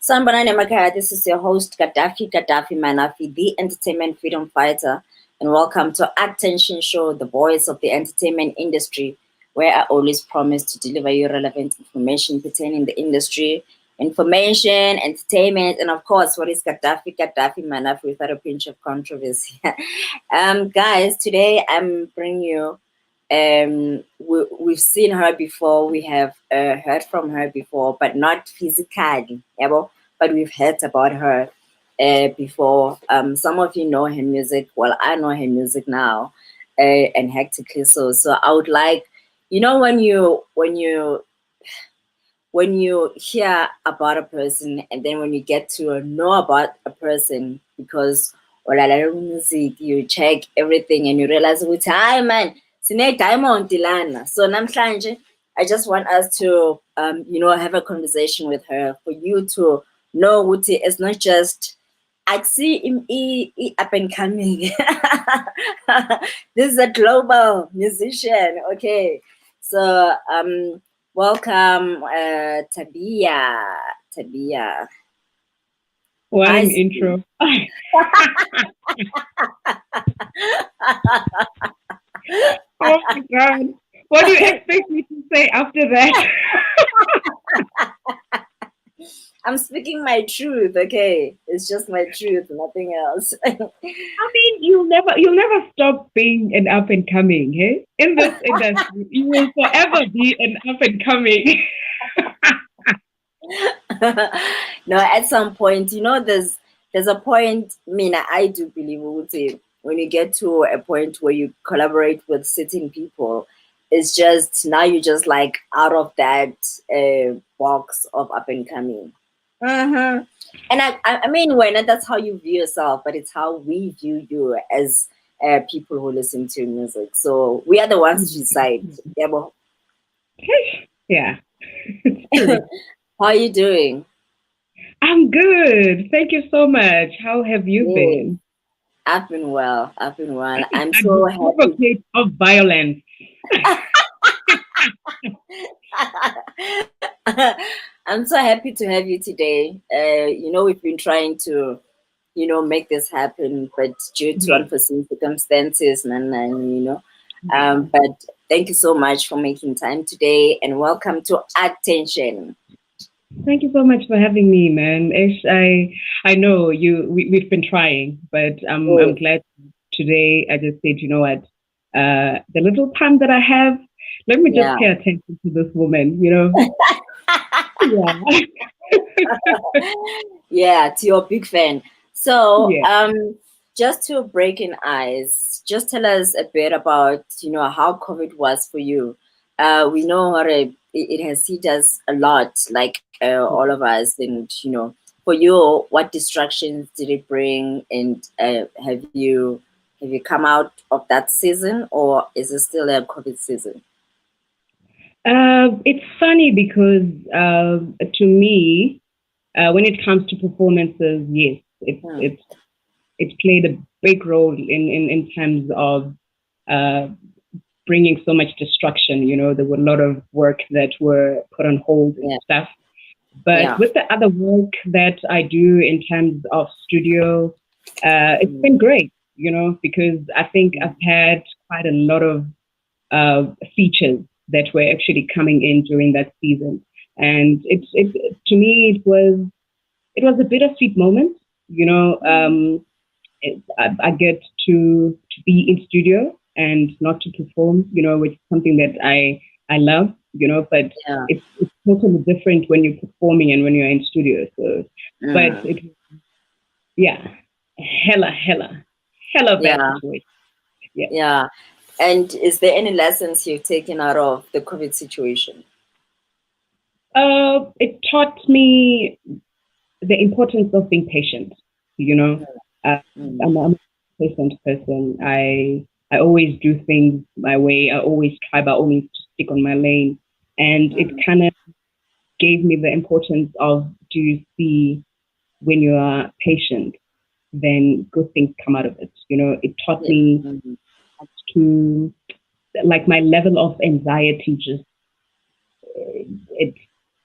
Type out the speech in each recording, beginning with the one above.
Sanibonani emakhaya, this is your host Gaddafi Manafi, the entertainment freedom fighter, and welcome to Attention Show, the voice of the entertainment industry, where I always promise to deliver you relevant information pertaining the industry, information, entertainment, and of course, what is Gaddafi Manafi without a pinch of controversy. Guys, today I'm bringing you. We've seen her before, we have heard from her before, but not physically, but we've heard about her before. Some of you know her music. Well, I know her music now, and hectically so. So I would like, when you hear about a person, and then when you get to know about a person, because music, you check everything and you realize, hi man, sine diamond dilana. So namhlanje, I just want us to have a conversation with her, for you to know what it's not just I see up and coming. This is a global musician. Okay. So welcome, Tabia. What an intro. Oh my God. What do you expect me to say after that? I'm speaking my truth, okay? It's just my truth, nothing else. I mean, you'll never stop being an up and coming, hey? In this industry, you will forever be an up and coming. No, at some point, there's a point, I do believe, when you get to a point where you collaborate with certain people, it's just, now you're just like out of that box of up and coming. And I mean, when that's how you view yourself, but it's how we view you as people who listen to music. So we are the ones to decide. Yeah. How are you doing? I'm good. Thank you so much. How have you been? I've been well. I'm so happy. Of violence. I'm so happy to have you today. We've been trying to, make this happen, but due to unforeseen circumstances, but thank you so much for making time today, and welcome to Attention. Thank you so much for having me, man. I know we've been trying, but I'm glad today. I just said, you know what, the little time that I have, let me just pay attention to this woman, Yeah, to your big fan. So just to break in ice, just tell us a bit about how COVID was for you. We know it has hit us a lot, like all of us, and for you, what distractions did it bring, and have you come out of that season, or is it still a COVID season? It's funny because to me, when it comes to performances, yes, it's played a big role in terms of bringing so much destruction. There were a lot of work that were put on hold and stuff. But with the other work that I do in terms of studio, it's been great, because I think I've had quite a lot of features that were actually coming in during that season. And it's to me, it was a bittersweet moment. I get to be in studio and not to perform, which is something that I love, but it's totally different when you're performing and when you're in studio. So, but hella bad situation. Yeah. And is there any lessons you've taken out of the COVID situation? It taught me the importance of being patient. You know, I'm a patient person. I always do things my way. I always try by all means to stick on my lane, and it kind of gave me the importance of, do you see, when you are patient, then good things come out of it. You know, it taught me to, like, my level of anxiety just it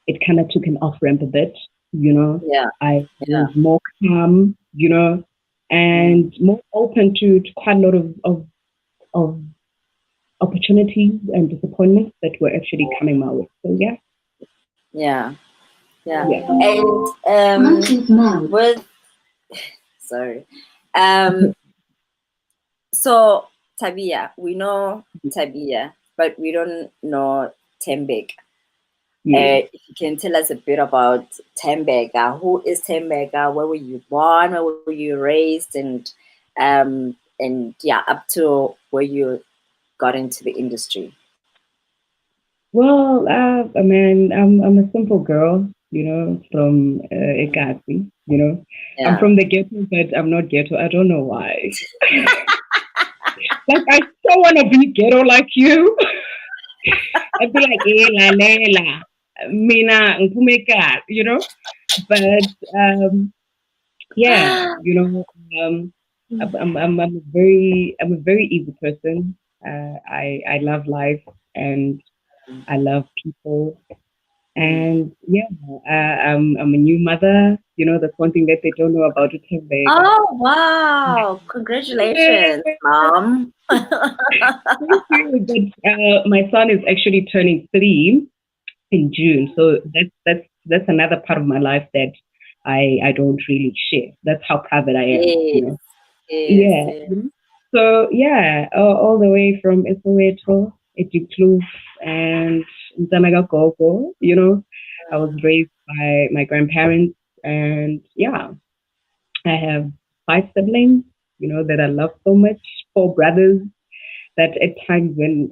it kind of took an off ramp a bit. You know, I was more calm. You know, and more open to quite a lot of opportunities and disappointments that were actually coming my way. So yeah. Yeah. Yeah. Yeah. And with sorry. So Tabia, we know Tabia, but we don't know Tembek. If you can tell us a bit about Tembeka, who is Tembeka? Where were you born? Where were you raised? And yeah, up to where you got into the industry. Well, I mean, I'm a simple girl, you know, from Ekati. You know, I'm from the ghetto, but I'm not ghetto. I don't know why. Like, I so want to be ghetto like you. I'd be like, lela, mina, nkumeka, you know. But yeah, you know, I'm a very easy person. I love life and I love people. And yeah, I'm a new mother. You know, that's one thing that they don't know about Utembe. Oh, wow. Congratulations, Mom. Thank you. But my son is actually turning 3 in June. So that's another part of my life that I don't really share. That's how private I am, you know. Yeah. So yeah, all the way from Soweto, Etikloof, and Nzamaga Gogo, you know. I was raised by my grandparents, and yeah, I have 5 siblings, you know, that I love so much. 4 brothers that at times when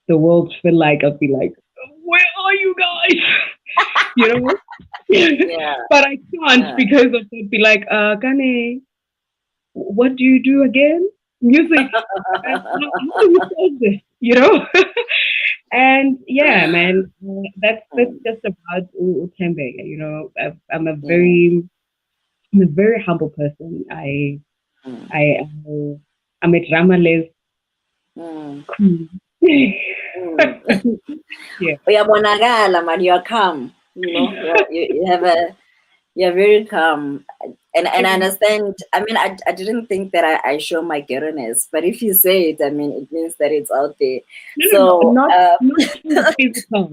the world feel like, I'll be like, where are you guys? You know? But I can't because of it. Be like, Gane, what do you do again? Music. How do we solve this? You know? And yeah, man, that's just about Utembe. You know, I'm a very humble person. I I'm a dramaless. Yeah. Man, you're calm. You know, you're very calm. And I understand. I mean, I didn't think that I show my ghetto-ness, but if you say it, I mean, it means that it's out there. No, not physical.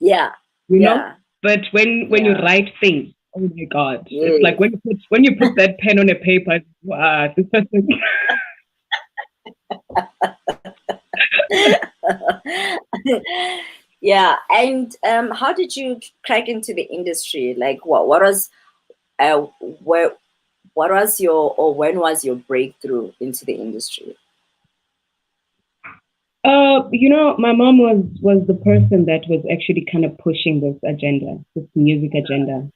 Yeah. You know? But when you write things, oh my God. It's like when you put that pen on a paper, this person. Yeah. And how did you crack into the industry? Like what was where what was your, or when was your breakthrough into the industry? You know, my mom was the person that was actually kind of pushing this agenda, this music agenda.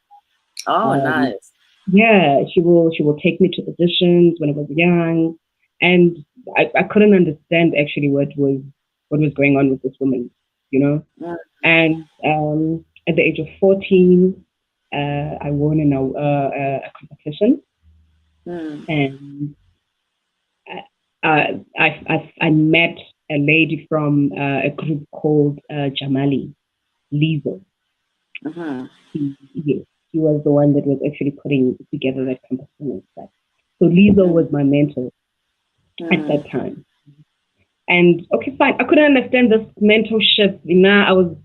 Oh, nice. Yeah, she will take me to auditions when I was young, and I couldn't understand actually what was going on with this woman, you know. And at the age of 14, I won in a competition, and I met a lady from a group called Jamali Lizo. Yes, she was the one that was actually putting together that competition and stuff. So Lizo was my mentor at that time. And okay, fine. I couldn't understand this mentorship. Now I was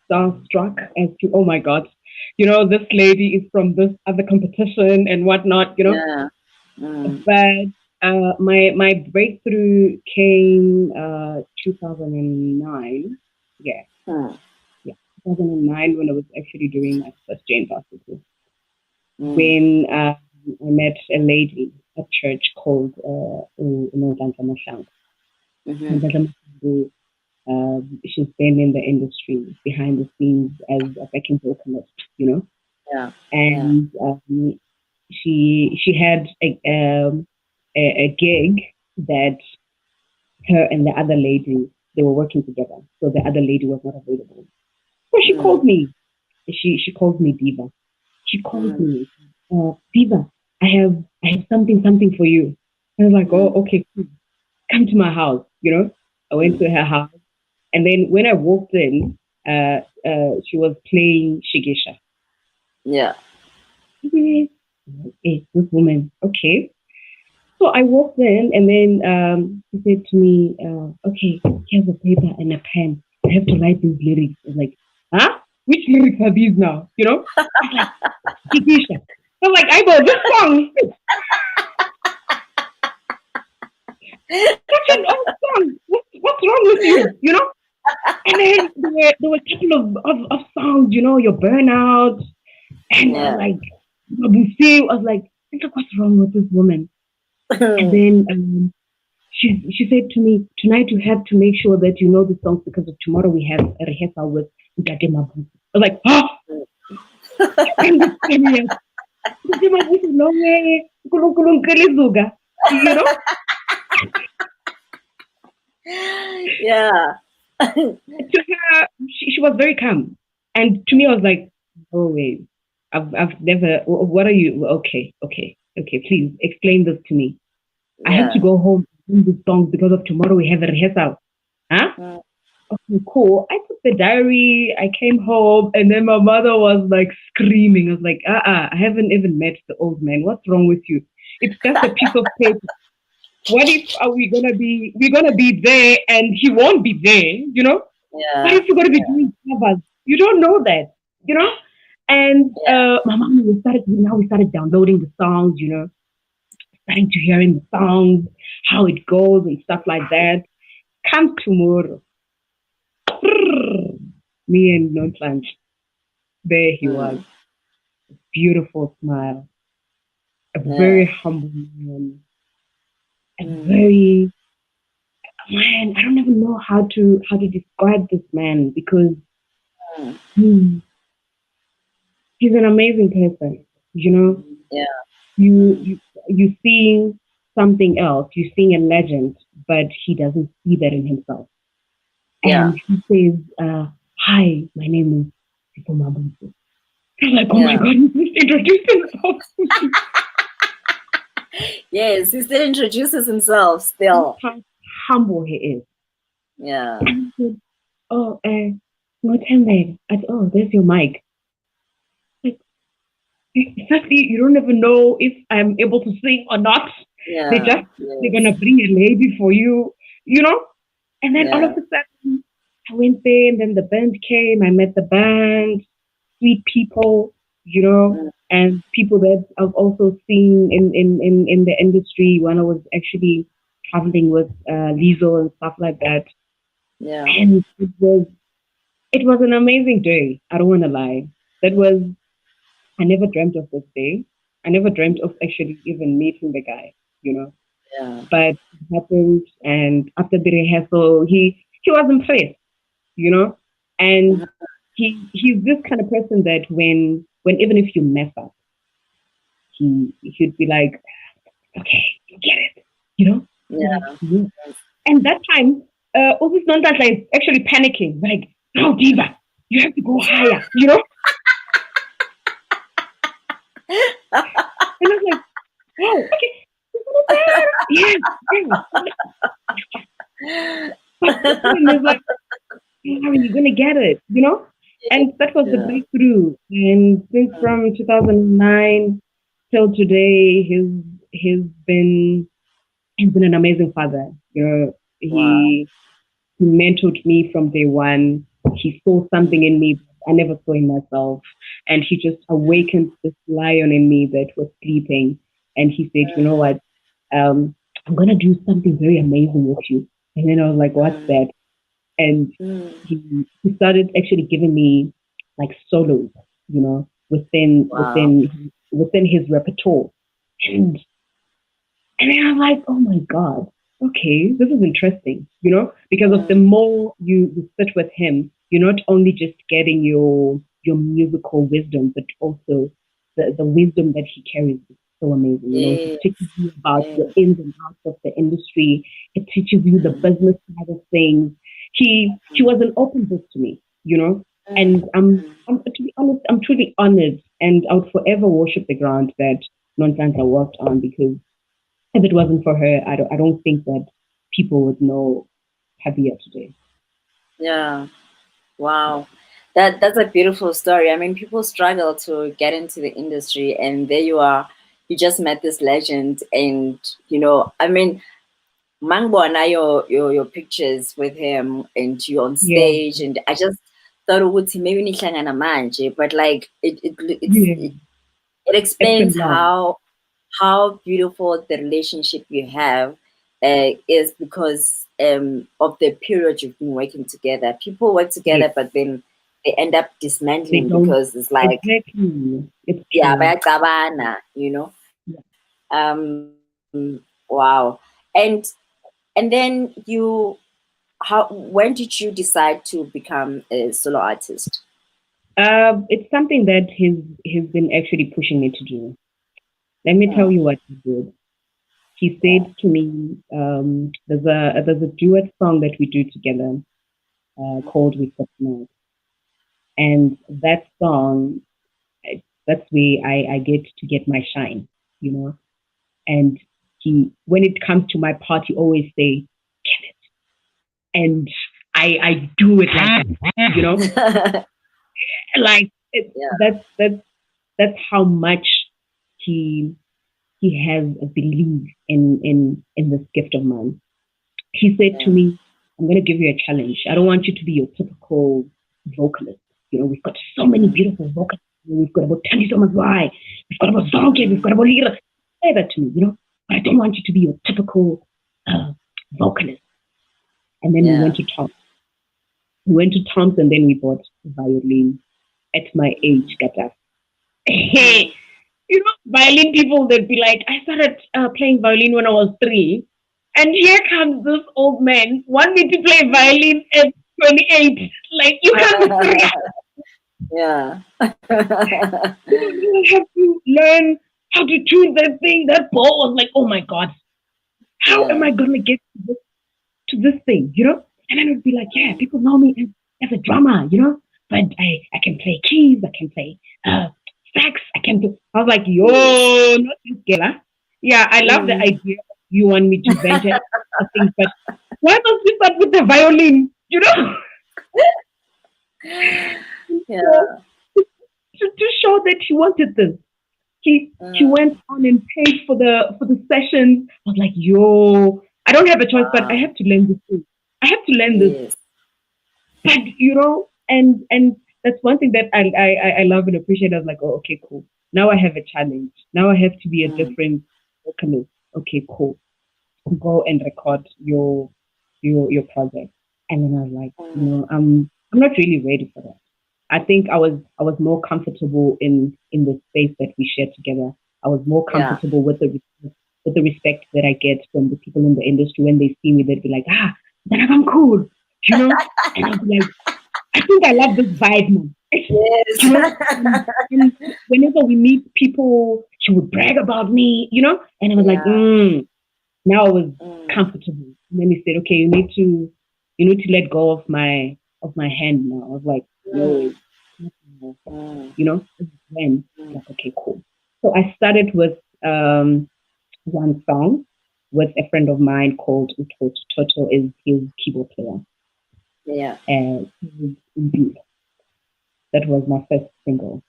starstruck as to, oh my God, you know, this lady is from this other competition and whatnot, you know. But my breakthrough came 2009. Yeah. Yeah. 2009 when I was actually doing my first Jane Varsity. When I met a lady at church called she's been in the industry behind the scenes as a backing vocalist, you know. Yeah. Yeah. and she had a gig that her and the other lady, they were working together. So the other lady was not available. So she Mm. called me. She calls me Diva. She calls Mm. me, Diva, I have something for you. I was like, oh, Mm. okay, cool. Come to my house. I went to her house, and then when I walked in, she was playing Shigisha. Yeah. Hey, this woman, okay. So I walked in, and then he said to me, okay, here's a paper and a pen. I have to write these lyrics. I was like, huh? Which lyrics are these now? I was like, Shigisha. I was like, I know this song. Such an old song. What's wrong with you? And then there were a couple of songs, your burnout. And I was Yeah. like, Mabuse. I was like, what's wrong with this woman? And then she said to me, tonight you have to make sure that you know the songs because of tomorrow we have a rehearsal with Mjakes. I was like, oh, I'm just serious. No way. You know? Yeah. To her, she was very calm. And to me, I was like, oh, wait. I've never, what are you? Okay, please explain this to me. I have to Yeah. go home and sing these songs because of tomorrow we have a rehearsal. Huh? Mm. Okay, cool. I took the diary, I came home, and then my mother was like screaming. I was like, I haven't even met the old man. What's wrong with you? It's just a piece of paper. What if are we're gonna be there and he won't be there? What Yeah. if you're gonna be doing covers? You don't know that. And Yeah. my mom we started downloading the songs, starting to hearing the songs, how it goes and stuff like that. Come tomorrow. Me and Nonplant. There he was. Mm. Beautiful smile. A very Yeah. humble man. A Mm. very man, I don't even know how to describe this man because Mm. he, he's an amazing person. You know, Yeah. you Mm. you you seeing something else. You're seeing a legend, but he doesn't see that in himself. Yeah. And he says, "Hi, my name is Mabutu." I'm like, "Oh my Yeah. God, he just introduced himself to me." Yes, he still introduces himself still. How humble he is. Yeah. And he said, "Oh, what time there?" I said, "Oh, there's your mic." Like, exactly, you don't even know if I'm able to sing or not. They Yeah. just they're Yes. gonna bring a lady for you. And then all of Yeah. a sudden, I went there, and then the band came. I met the band, sweet people, Mm. and people that I've also seen in the industry when I was actually traveling with Lizo and stuff like that. Yeah. And it was an amazing day. I don't want to lie. That was I never dreamt of this day. I never dreamt of actually even meeting the guy. Yeah. But it happened, and after the rehearsal, he was impressed. And Mhm. he's this kind of person that when even if you mess up, he'd be like, okay, you get it, you know. I'm like, Yeah. yeah. And that time, Ovis Nondas is actually panicking, like, no, Diva, you have to go higher. And I was like, oh, okay, yeah, yeah. But this one is like, how are you gonna get it? And that was the Yeah. breakthrough. And since from 2009 till today, he's been an amazing father. Wow. He mentored me from day one. He saw something in me I never saw in myself, and he just awakened this lion in me that was sleeping. And he said, "You know what? I'm gonna do something very amazing with you." And then I was like, "What's Mm. that?" And Mm. he started actually giving me like solos, within Wow. within within his repertoire. And and then I'm like, oh my God, okay, this is interesting, because of the Mm. more you sit with him, you're not only just getting your musical wisdom, but also the wisdom that he carries is so amazing. He Yes. teaches you about the Yes. ins and outs of the industry. He teaches you the Mm. business side of things. He was an open book to me. Mm. And to be honest, I'm truly honored, and I would forever worship the ground that Nonsansa worked on, because if it wasn't for her, I don't think that people would know Tabia today. Yeah. Wow. That's a beautiful story. I mean, people struggle to get into the industry, and there you are. You just met this legend, and I mean, Mangbona, your pictures with him and you on Yeah, stage, and I just thought ukuthi maybe nihlangana manje, but like yeah, it it's been explains long. how beautiful the relationship you have is because of the period you've been working together. People work Yes, together, but then they end up they dismantling don't because it's like, exactly. It's yeah, true. bayacabana. Yeah. Wow. And then how when did you decide to become a solo artist? It's something that he's been actually pushing me to do. Let me tell Hmm. you what he did. He Yeah. said to me, there's a duet song that we do together called "We Got Tonight," and that song, that's where I get my shine. And when it comes to my part, he always say, "Get it," and I do it like that. Like Yeah. that's how much he he has a belief in this gift of mine. He said to Yeah. me, "I'm going to give you a challenge. I don't want you to be your typical vocalist. We've got so many Mm, beautiful vocalists. We've got about Tandy Thomas Why. We've got about Zonke. We've mm, got about Lira." Say that to me. But I don't want you to be your typical vocalist. And then we went yeah. to Tom. We went to Tom's, and then we bought a violin at my age, Gata. Mm. Violin people, they'd be like, I started playing violin when I was 3. And here comes this old man, want me to play violin at 28. Like, you can't be serious. Yeah. You have to learn how to tune that thing. That ball was like, oh my God, how am Yeah. I going to get to this thing? And then it would be like, yeah, people know me as a drummer. But I can play keys, I can play sax, I can do. I was like, yo, Yes. not this girl. Huh? Yeah, I love the Mm. idea of you want me to venture into things, but why don't we start with the violin? So Yeah. to show that he wanted this. He Mm. went on and paid for the sessions. I was like, yo, I don't have a choice, but I Wow. have to learn this too. I have to learn this. Yes. And that's one thing that I love and appreciate. I was like, oh, okay, cool. Now I have a challenge. Now I have to be a Mm. different vocalist. Okay, cool. Go and record your project. And then I was like, Mm. I'm not really ready for that. I think I was more comfortable in the space that we shared together. I was more Yeah. comfortable with the respect that I get from the people in the industry. When they see me, they'd be like, then I'm cool, you know. And I'll be like, I think I love this vibe, man. Yes. You know, and whenever we meet people, she would brag about me. And I was like, Yeah. now I was Mm. comfortable. And then he said, okay, you need to let go of my hand now. I was like, Mm. no, not anymore. Mm. This is when. Mm. Like, okay, cool. So I started with one song with a friend of mine called Utot. Toto is his keyboard player. Yeah. And that was my first single.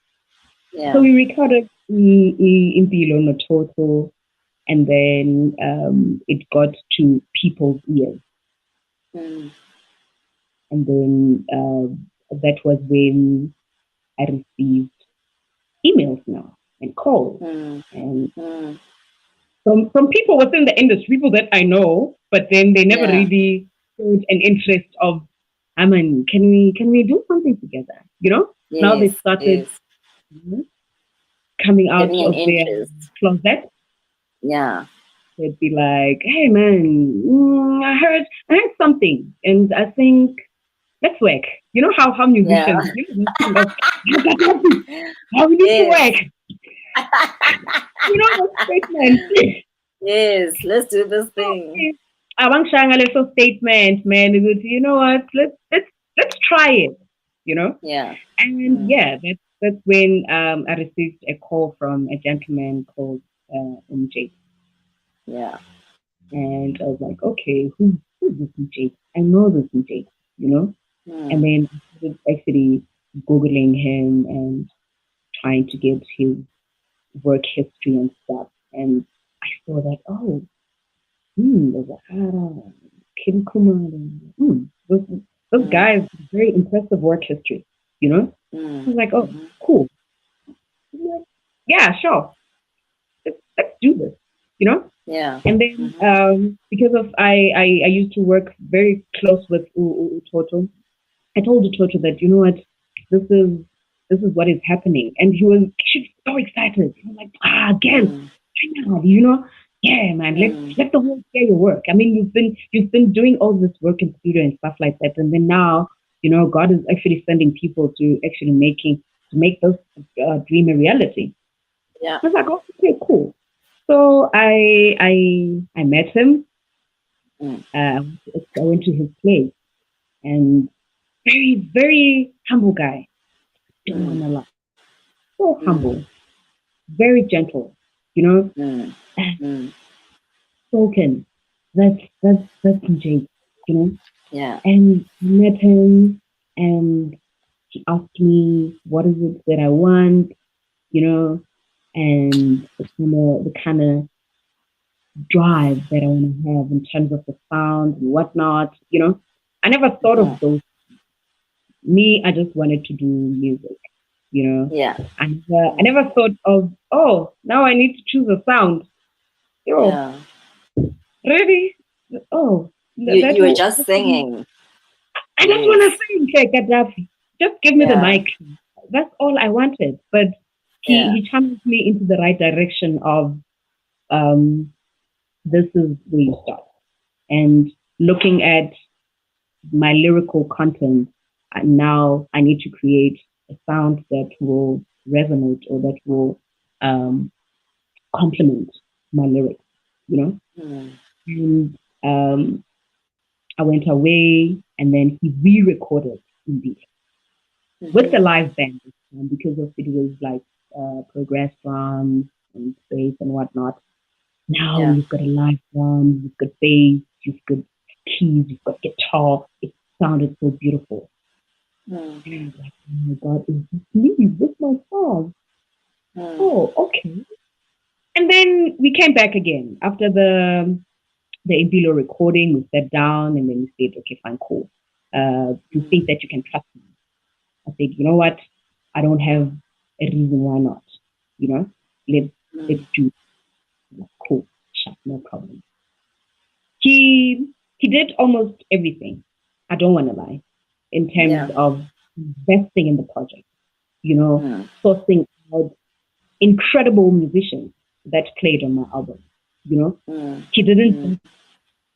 So Yeah. we recorded Impilo no Toto, and then it got to people's ears. Mm. And then that was when I received emails now and calls Mm. and Mm. from people within the industry, people that I know, but then they never Yeah. really showed an interest of, I mean, can we do something together? Now Yes. they started Yes. coming out Having an of their interest. closet. Yeah. They'd be like, "Hey, man, I heard something, and I think let's work. You know how musicians, you know, how we need to Yes. work. You know the statement. Yes, let's do this thing. Abang Shanga little statement, man. You know what? Let's try it. You know, Yeah. and yeah, that's when I received a call from a gentleman called Mjakes, Yeah. and I was like, okay, who's this Mjakes? I know this Mjakes, you know. And Mm. then I started actually googling him and trying to get his work history and stuff, and I saw that there's a Kim Kumar. Those Mm. guys, very impressive work history, you know? I Mm. was like, oh, Mm-hmm. cool. Yeah, sure. Let's do this, you know? Yeah. And then Mm-hmm. because of I used to work very close with Toto, I told Toto that, you know what, this is this is what is happening. And he was actually so excited. He was like, girl, Mm. China, you know, yeah, man, Mm. let the world hear your work. I mean, you've been doing all this work in studio and stuff like that, and then now, you know, God is actually sending people to actually make those dream a reality. Yeah. I was like, oh, okay, cool. So I met him. Mm. I went to his place, and very very humble guy. Don't Mm. want to lie, so Mm. humble, very gentle. You know, Mm. Mm. spoken. That's Jake. You know, Yeah. and I met him, and he asked me what is it that I want. You know, and the kind of drive that I want to have in terms of the sound and whatnot. You know, I never thought Mm-hmm. of those. Me, I just wanted to do music. You know, Yeah. I Mm. never thought of, oh, now I need to choose a sound. Yo, Yeah. really? Oh, that You were will. just singing. I just want to Yes. sing, Sheikh Gaddafi. Just give me the Yeah. mic. That's all I wanted. But Yeah. he channeled me into the right direction of um, this is where you start. And looking at my lyrical content, now I need to create a sound that will resonate or that will um, complement my lyrics, you know? Mm. And I went away and then he re recorded indeed with the Mm-hmm. live band this time because of it was like progress drums and bass and whatnot. Now Yeah. you've got a live drum, you've got bass, you've got keys, you've got guitar. It sounded so beautiful. Mm. And I was like, oh my God, is this me? Is this my song? Mm. Oh, okay. And then we came back again after the Impilo recording. We sat down and then we said, okay, fine, cool. Do you Mm. think that you can trust me? I said, you know what? I don't have a reason why not. You know, let's Mm. let's do it. Like, cool, sure, no problem. He did almost everything. I don't want to lie, in terms Yeah. of investing in the project. You know, Mm. sourcing out incredible musicians that played on my album. You know, Mm. he didn't Mm.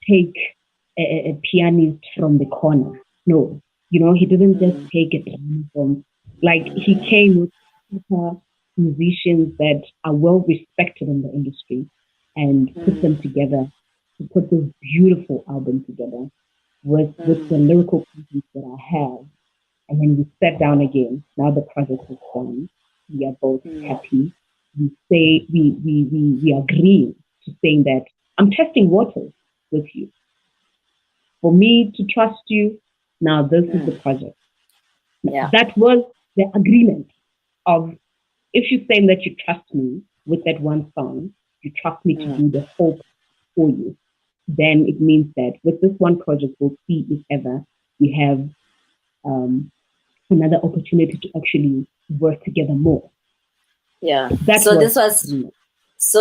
take a pianist from the corner. No, you know, he didn't just Mm. take it from, like, he came with super musicians that are well respected in the industry and put Mm. them together to put this beautiful album together with the Mm. lyrical content that I have. And then we sat down again. Now the project is done. We are both Mm. happy. We say we agree to saying that I'm testing waters with you. For me to trust you, now this is the Mm. project. Yeah. That was the agreement of, if you're saying that you trust me with that one song, you trust me to Mm. do the whole for you, then it means that with this one project, we'll see if ever we have um, another opportunity to actually work together more. Yeah. That So was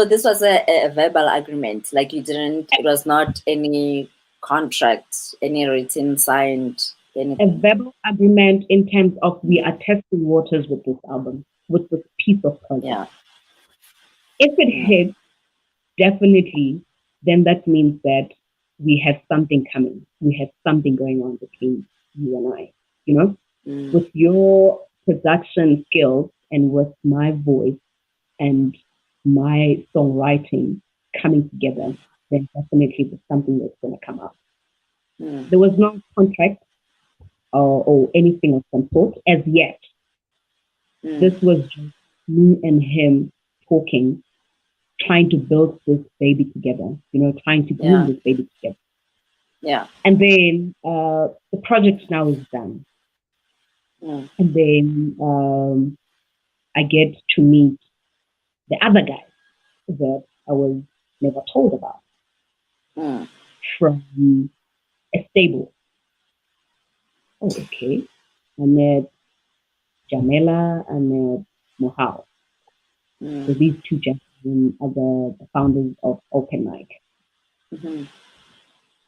this was a verbal agreement. Like you didn't. It was not any contract, any written, signed, a anything. verbal agreement in terms of we Mm. are testing waters with this album, with this piece of project. Yeah. If it Mm. hits, definitely, then that means that we have something coming. We have something going on between. you and I, you know, with your production skills and with my voice and my songwriting coming together, then definitely there's something that's going to come out. There was no contract or anything of some sort as yet. This was just me and him talking, trying to build this baby together, trying to groom this baby together. Yeah. And then the project now is done. And then I get to meet the other guy that I was never told about from a stable. Oh, okay. I met Jamela, I met Mohau. So these two gentlemen are the founders of Open Mic.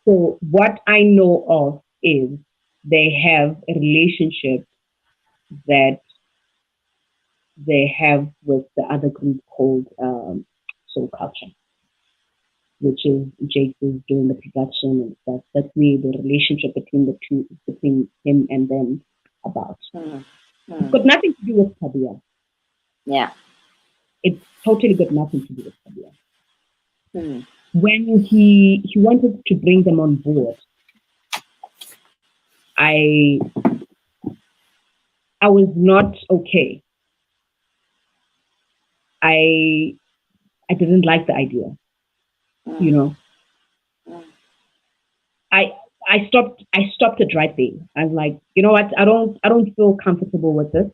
So what I know of is they have a relationship that they have with the other group called Soul Culture, which is Mjakes is doing the production and stuff. That's really the relationship between the two, between him and them about. It's got nothing to do with Tabia'S. Yeah. It's totally got nothing to do with Tabia'S. When he wanted to bring them on board, I was not okay. I didn't like the idea. I stopped it right there. I was like, you know what, I don't feel comfortable with this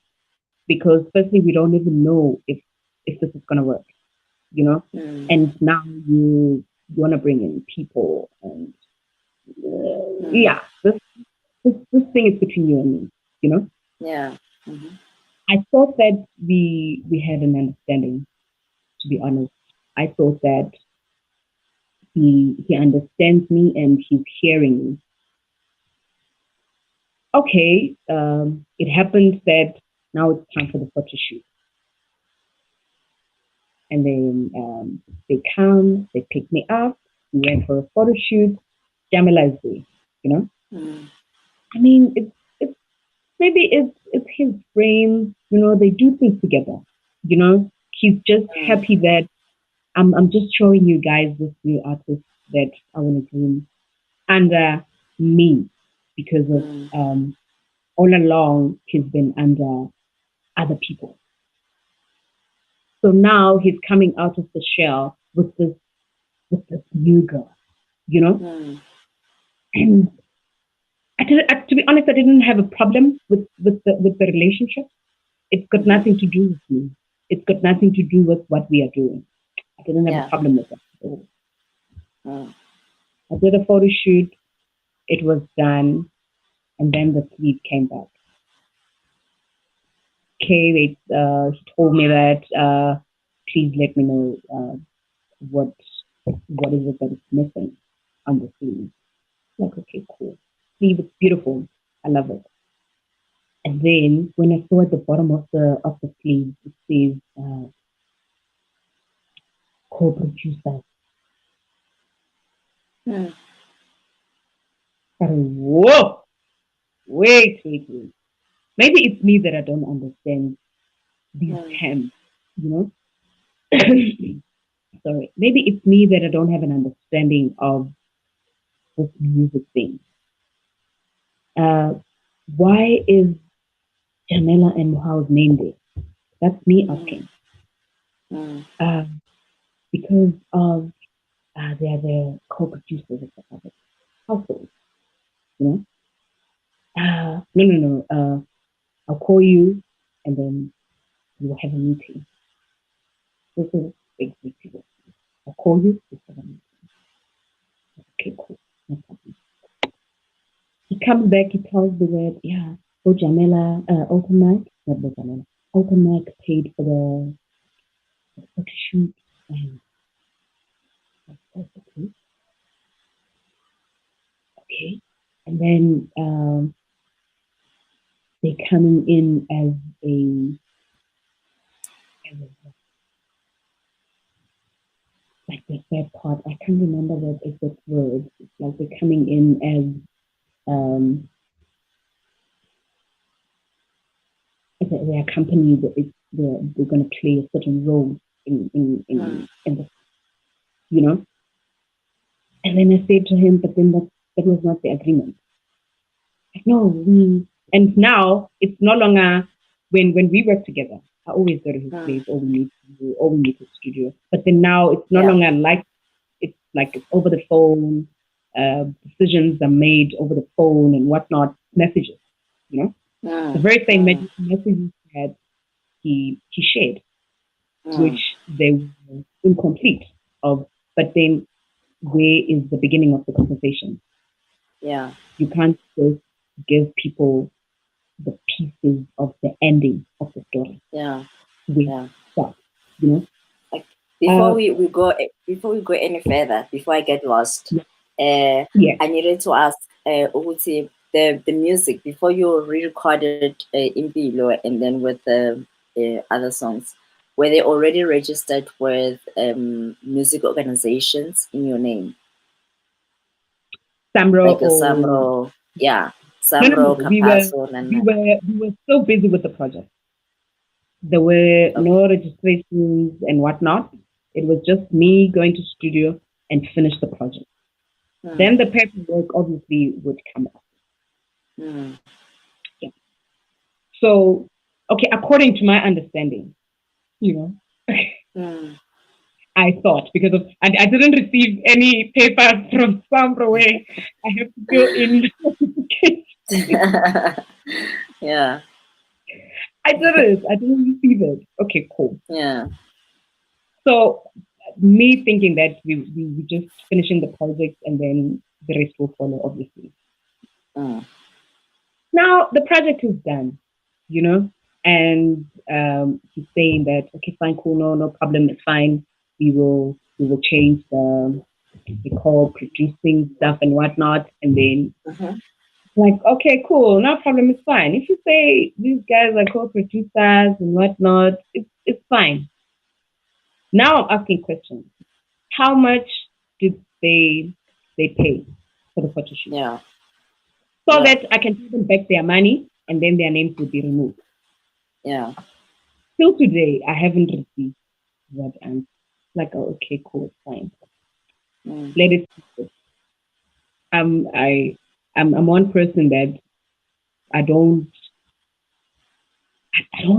because firstly we don't even know if this is gonna work, and now you wanna bring in people and yeah, this thing is between you and me, Yeah. I thought that we had an understanding, to be honest. I thought that he understands me and he's hearing me. Okay, it happens that now it's time for the photo shoot. And then they come, they pick me up, we went for a photo shoot. Jamila is there, I mean, it's maybe it's his frame, they do things together, He's just happy that I'm just showing you guys this new artist that I want to groom under me because of all along he's been under other people. So now he's coming out of the shell with this new girl, And to be honest, I didn't have a problem with the relationship. It's got nothing to do with me. It's got nothing to do with what we are doing. I didn't have a problem with that at all. I did a photo shoot. It was done, and then the sleep came back. Okay, he told me that please let me know what is it that is missing on the sleeve. Like, okay, cool. Sleeve is beautiful. I love it. And then when I saw at the bottom of the sleeve, it says co-producer. Whoa! Wait. Maybe it's me that I don't understand these terms, Sorry. Maybe it's me that I don't have an understanding of this music thing. Why is Jamila and Mohau's name there? That's me asking. Because of they are the co-producers of the household, No. I'll call you, and then we'll have a meeting. This is basically. I'll call you. We'll have a meeting. Okay, cool. No problem. He comes back. He tells me that Jamila, Open Mic, not Jamila, Open Mic paid for the photo shoot, and that's okay. Okay, and then they're coming in as like the third part. I can't remember that exact word. It's like they're coming in as their company, they're going to play a certain role in the, you know. And then I said to him, but then that was not the agreement. Like, no, and now it's no longer when we work together. I always go to his place, or we meet his studio. But then now it's no longer like it's over the phone. Decisions are made over the phone and whatnot. Messages, you know, the very same messages that he shared, which they were incomplete of. But then where is the beginning of the conversation? Yeah. You can't just give people the pieces of the ending of the story. Yeah. With stuff, you know. Like before we go any further, before I get lost, I needed to ask Uguti, the music before you re-recorded Impilo and then with the other songs, were they already registered with music organizations in your name? Samro like a Samro, yeah, Samro, no. Capasso, We were so busy with the project. There were no registrations and whatnot. It was just me going to studio and finish the project. Then the paperwork obviously would come up. Yeah. So, okay, according to my understanding, you know, I thought because of I didn't receive any papers from Samro where I have to fill in yeah. I didn't receive it. Okay, cool. Yeah. So me thinking that we just finishing the project and then the rest will follow, obviously. Now the project is done, you know, and he's saying that okay, fine, cool, no problem, it's fine. We will change the call producing stuff and whatnot, and then like okay, cool, no problem, it's fine. If you say these guys are co-producers and whatnot, it's fine. Now I'm asking questions. How much did they pay for the photo shoot? Yeah. So that I can give them back their money and then their names will be removed. Yeah. Till today, I haven't received that answer. Like, oh, okay, cool, fine. Let it. I'm one person that I don't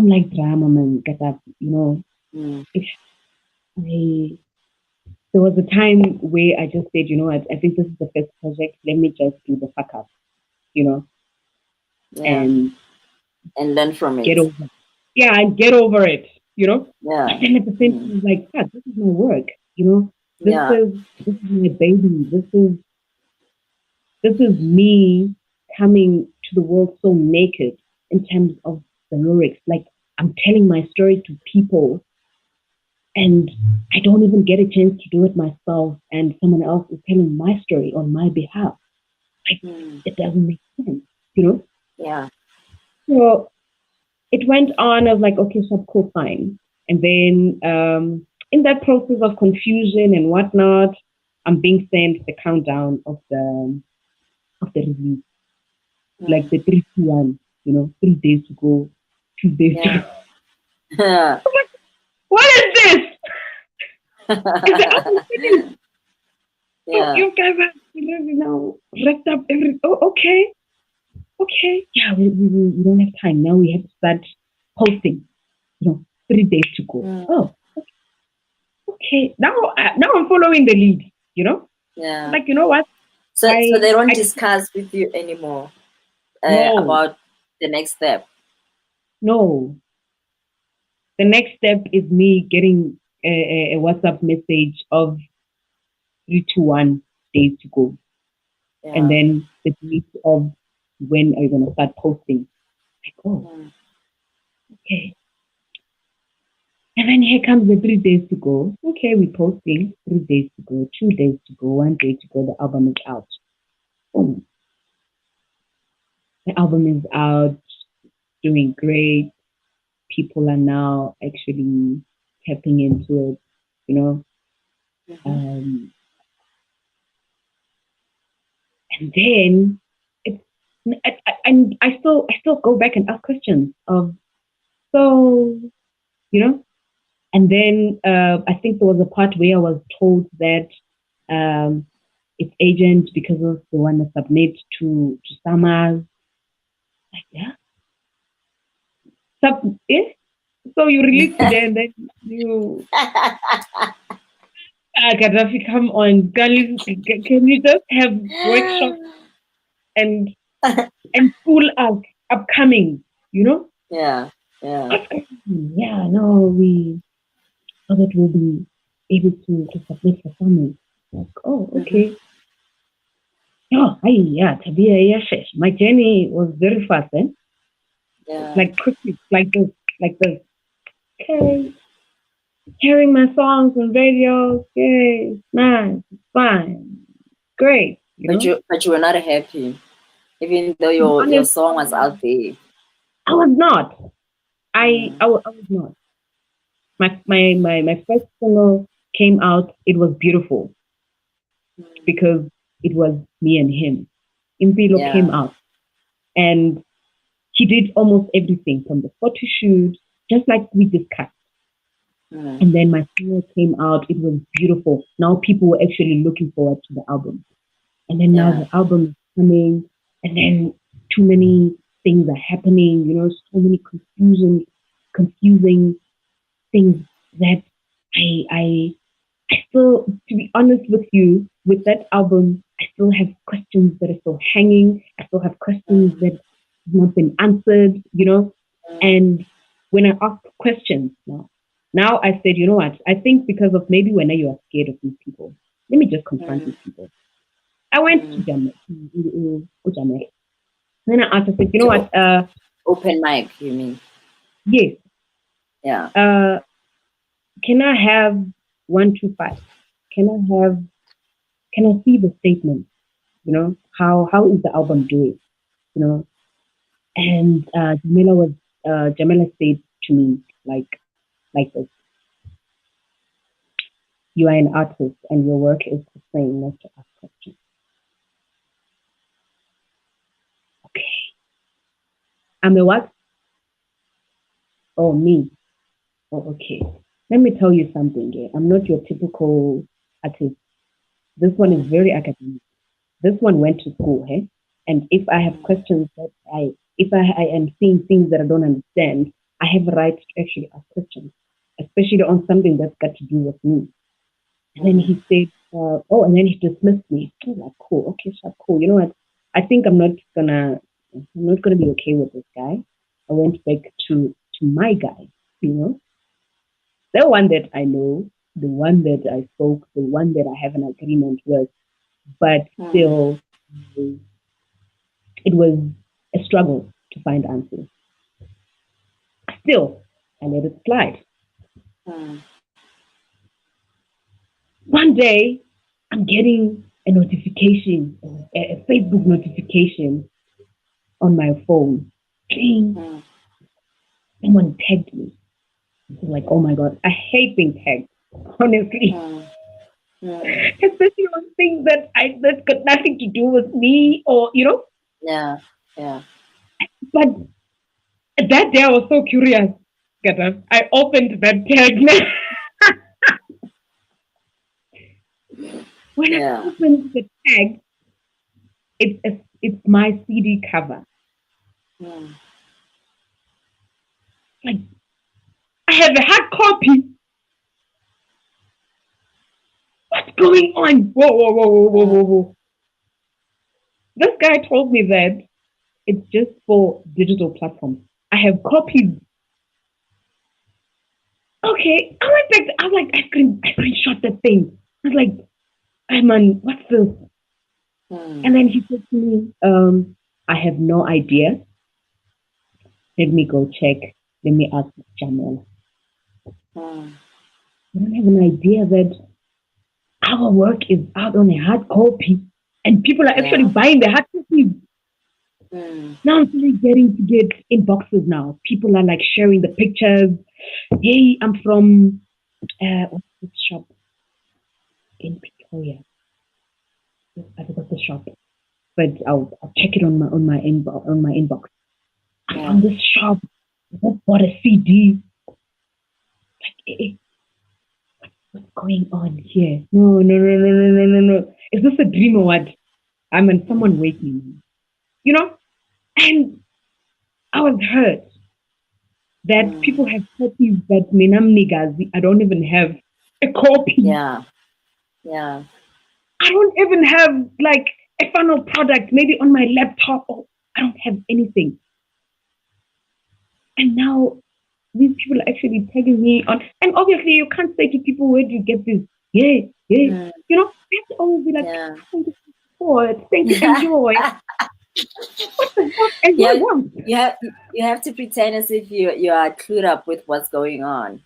like drama, man. You know, if there was a time where I just said, you know, I think this is the first project. Let me just do the fuck up, you know, and learn from it. Get over it. Yeah, and get over it, you know. Yeah. But then at the same time, like, God, this is my work, you know. This is my baby. This is me coming to the world so naked in terms of the lyrics. Like I'm telling my story to people and I don't even get a chance to do it myself and someone else is telling my story on my behalf. Like it doesn't make sense, you know? Yeah. So it went on. I was like, okay, so cool, fine. And then in that process of confusion and whatnot, I'm being sent the countdown of the release, like the 3, 2, 1. You know, 3 days to go, 2 days to go. Yeah. What is this? Yeah. You guys have wrapped up everything. Oh, okay. Okay. Yeah, we don't have time. Now we have to start posting. 3 days to go. Oh, okay. Now I'm following the lead, you know? Yeah. Like, you know what? So they don't discuss with you anymore about the next step? No. The next step is me getting a WhatsApp message of 3, 2, 1 days to go. Yeah. And then the date of when are you going to start posting? Like, oh, okay. And then here comes the 3 days to go. Okay, we're posting 3 days to go, 2 days to go, 1 day to go. The album is out. Oh. The album is out, doing great. People are now actually tapping into it, you know. And then it's and I still go back and ask questions of So, you know, and then I think there was a part where I was told that its agent, because of the one to submit to Summers. Like, yeah. Eh? So you release today and then you Gaddafi, come on. Can you just have workshops and school upcoming, you know? Yeah, yeah. Yeah, no, we so that we'll be able to submit for Summers. Like, oh, okay. Oh, yeah, Tabia'S, yes. My journey was very fast then. Yeah. Like quickly, like this. Okay, hearing my songs on radio, okay, nice, fine, great, you know. But you were not happy, even though To be your honest, song was out there. I was not. Mm. I was not. My first single came out. It was beautiful because it was me and him. Impilo came Yeah. out, and he did almost everything from the photo shoot, just like we discussed. Mm. And then my single came out. It was beautiful. Now people were actually looking forward to the album. And then now Yeah. the album is coming, and then too many things are happening. You know, so many confusing things that I still, to be honest with you, with that album, I still have questions that are still hanging. I still have questions that have not been answered, you know. And when I ask questions now I said, you know what? I think because of maybe when you are scared of these people, let me just confront these people. I went to Jamel. Then I asked, I said, you know To what? open mic, you mean? Yes. Yeah. Can I have 125? Can I have? Can I see the statement? You know, how is the album doing? You know, and Jamila said to me like this: you are an artist, and your work is to sing, not to ask questions. Okay, I'm a what? Oh, me. Oh, okay. Let me tell you something. Yeah? I'm not your typical artist. This one is very academic. This one went to school, hey? And if I have questions that if I am seeing things that I don't understand, I have a right to actually ask questions, especially on something that's got to do with me. And then he said, oh, and then he dismissed me. I was like, cool, okay, sure, cool. You know what? I think I'm not gonna be okay with this guy. I went back to my guy, you know, the one that I know, the one that I spoke, the one that I have an agreement with, but still, it was a struggle to find answers. Still, I let it slide. One day, I'm getting a notification, a Facebook notification on my phone. Ding, someone tagged me. I'm like, oh my God, I hate being tagged, honestly. Especially on things that got nothing to do with me or, you know. Yeah. Yeah. But that day I was so curious. I opened that tag. When I Yeah. opened the tag, it's my CD cover. Like I have a hard copy. What's going on? Whoa, whoa, whoa, whoa, whoa, whoa, whoa. This guy told me that it's just for digital platforms. I have copies. Okay, I went back. I was like, I screenshot the thing. I was like, hey man, what's this? And then he said to me, I have no idea. Let me go check. Let me ask Jamel. I don't have an idea that our work is out on a hard copy and people are actually Yeah. buying the hard copies. Now I'm really getting to get inboxes now. People are like sharing the pictures. Hey, I'm from what's this shop in Pretoria? I forgot the shop, but I'll check it on my inbox. I'm Yeah. from this shop. bought a CD. Like, what's going on here? No, no, no, no, no, no, no, no. Is this a dream or what? I mean, someone wake me. You know? And I was hurt that people have copies that Minam Nigazi, I don't even have a copy. Yeah. Yeah. I don't even have like a final product, maybe on my laptop. Or I don't have anything. And now these people are actually tagging me on. And obviously, you can't say to people, where do you get this? Yeah, yeah. You know, I have to always be like, Yeah. thank you support, thank you, enjoy. What the hell? Enjoy Yeah, what? you have to pretend as if you are clued up with what's going on.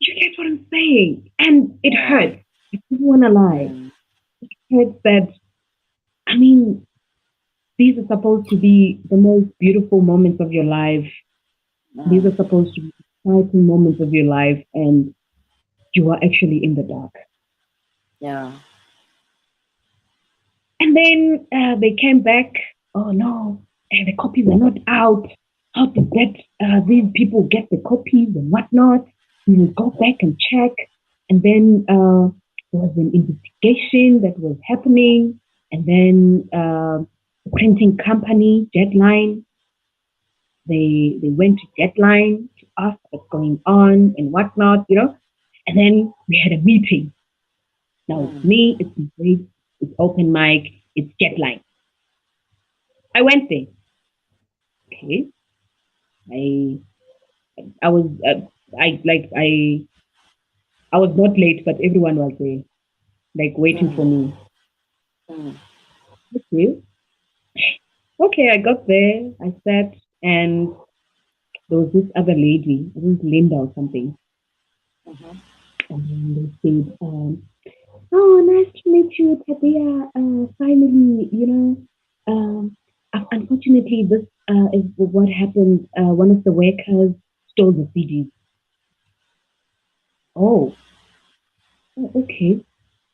You get what I'm saying? And it Yeah. hurts. I don't want to lie. It hurts that, I mean, these are supposed to be the most beautiful moments of your life. These are supposed to be exciting moments of your life, and you are actually in the dark. Yeah. And then they came back. Oh no, the copies are not out. How did these people get the copies and whatnot? We will go back and check. And then there was an investigation that was happening. And then the printing company, Deadline, they went to Deadline to ask what's going on and whatnot, you know. And then we had a meeting. Now it's me, it's Mjakes, it's open mic, it's Deadline. I went there. Okay. I I was I was not late, but everyone was there, like waiting for me. Okay. Okay, I got there. I sat, and there was this other lady, I think Linda or something, and then they said, "Oh, nice to meet you, Tabia. Finally, unfortunately, this is what happened. One of the workers stole the CDs." Oh, okay.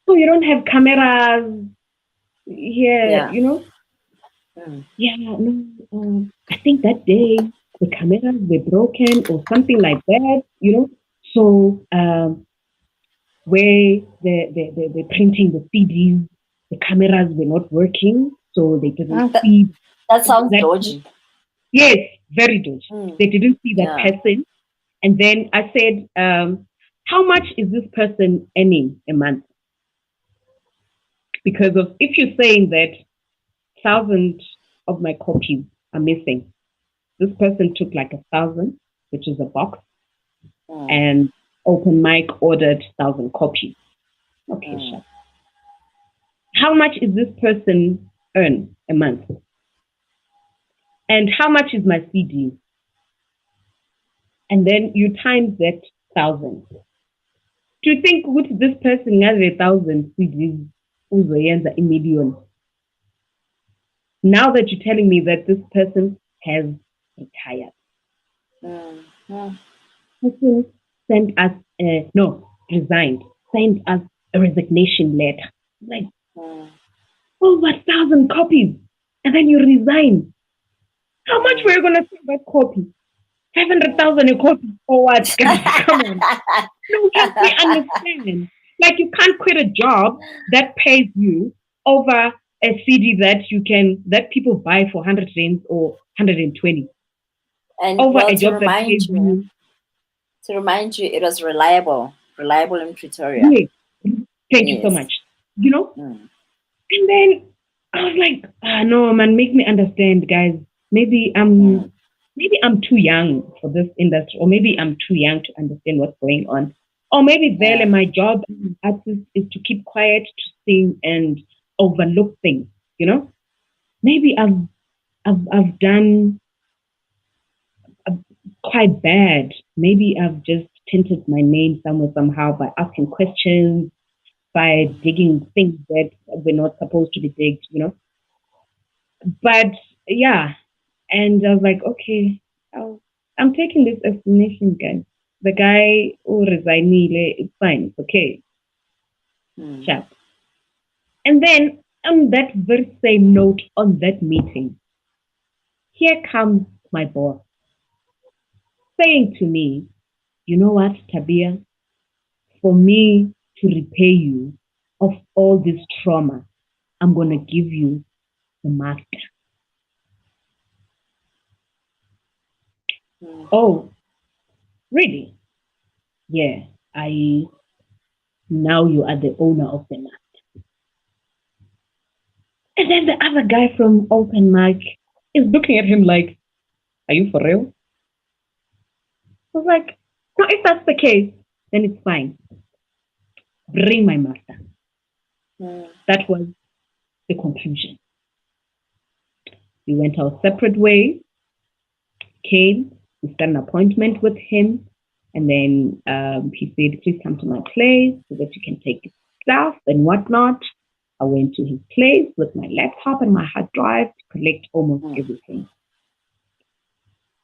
So you don't have cameras here, Yeah. you know? Yeah, no. I think that day the cameras were broken or something like that, you know? So where the printing the CDs, the cameras were not working, so they didn't That, see that sounds that. dodgy. Yes, very dodgy. They didn't see that Yeah. person. And then I said, how much is this person earning a month? Because of if you're saying that thousands of my copies are missing, this person took like 1,000, which is a box, and open mic ordered 1,000 copies. Okay, sure. How much is this person earn a month? And how much is my CD? And then you times that 1,000. Do you think with this person has 1,000 CDs uzoyenza a million? Now that you're telling me that this person has retired, person sent us resigned, sent us a resignation letter. Like over 1,000 copies. And then you resign. How much were you gonna sell that copy? 500,000 a copy or what, guys? Come on. No, help me understand. Like you can't quit a job that pays you over a CD that people buy for 100 rands or 120. And Over well, a job that pays you. to remind you, it was reliable in Pretoria. Yes. Thank you so Yes. much. You know? And then I was like, no, man, make me understand, guys. Maybe I'm too young for this industry, or maybe I'm too young to understand what's going on. Or maybe there my job as an artist is to keep quiet, to sing and overlook things, you know? Maybe I've done quite bad. Maybe I've just tinted my name somewhere somehow by asking questions, by digging things that were not supposed to be digged, you know? But yeah, and I was like, okay, I'm taking this explanation, guys. The guy who resigned, it's fine, it's okay. Sharp. And then on that very same note, on that meeting, here comes my boss. saying to me, you know what, Tabia, for me to repay you of all this trauma, I'm going to give you the master. Oh, really? Yeah, now you are the owner of the master. And then the other guy from Open Mic is looking at him like, are you for real? I was like, no, if that's the case, then it's fine. Bring my master. That was the conclusion. We went our separate ways, came, we set an appointment with him, and then he said, please come to my place so that you can take stuff and whatnot. I went to his place with my laptop and my hard drive to collect almost everything.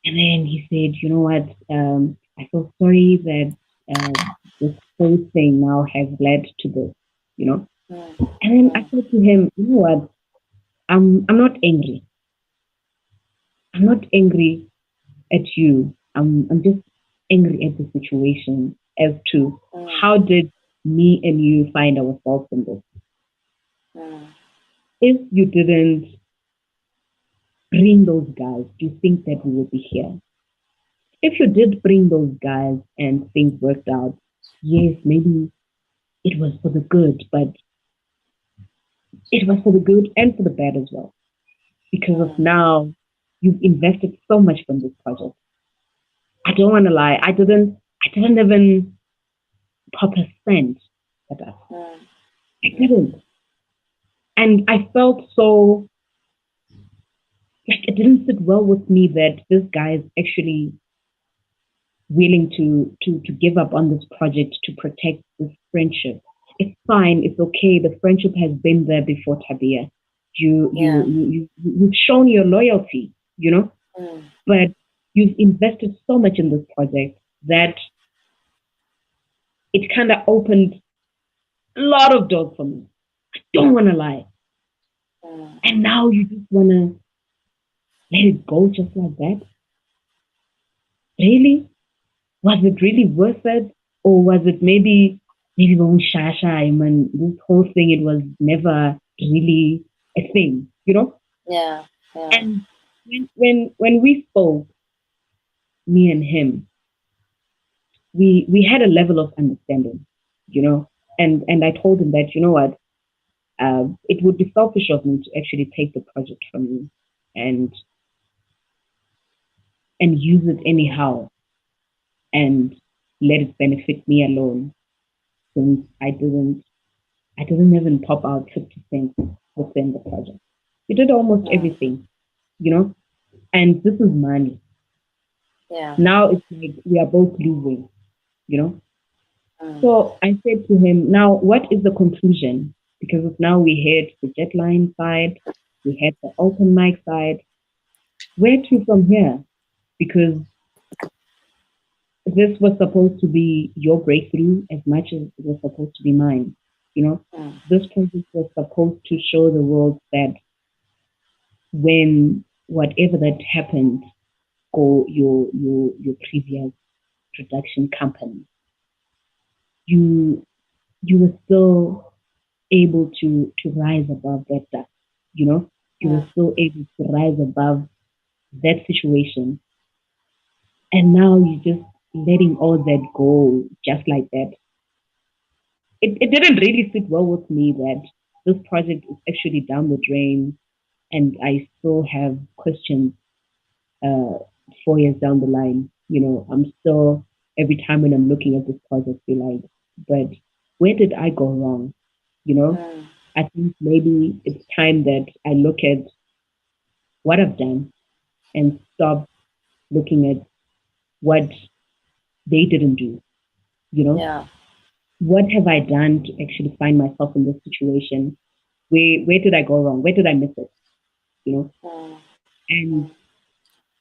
And then he said, you know what, I feel sorry that this whole thing now has led to this, you know. And then I said to him, you know what, I'm not angry. I'm not angry at you. I'm just angry at the situation as to how did me and you find ourselves in this. If you didn't bring those guys, do you think that we would be here? If you did bring those guys and things worked out, yes, maybe it was for the good, but it was for the good and for the bad as well. Because of now, you've invested so much from this project. I don't want to lie. I didn't even pop a cent at that. I didn't. And I felt so like it didn't sit well with me that this guy is actually willing to give up on this project to protect this friendship. It's fine, it's okay. The friendship has been there before, Tabia. You've shown your loyalty, you know? But you've invested so much in this project that it kind of opened a lot of doors for me. I don't want to lie. And now you just want to let it go just like that? Really? Was it really worth it? Or was it maybe shasha, I mean, this whole thing, it was never really a thing, you know? Yeah. And when we spoke, me and him, we had a level of understanding, you know, and I told him that, you know what, it would be selfish of me to actually take the project from you and use it anyhow and let it benefit me alone, since I didn't even pop out 50 cents within the project. We did almost everything, you know, and this is money. Yeah. Now it's like we are both losing, you know. So I said to him, now what is the conclusion? Because now we had the Jetline side, we had the open mic side. Where to from here? Because this was supposed to be your breakthrough as much as it was supposed to be mine. You know, this project was supposed to show the world that when whatever that happened, or your previous production company, you were still able to rise above that dust. You know, you were still able to rise above that situation, and now you're just letting all that go just like that. It didn't really sit well with me that this project is actually down the drain, and I still have questions 4 years down the line. You know, I'm still, every time when I'm looking at this project, be like, but where did I go wrong? You know, I think maybe it's time that I look at what I've done and stop looking at what they didn't do. You know, what have I done to actually find myself in this situation? Where did I go wrong? Where did I miss it? You know, and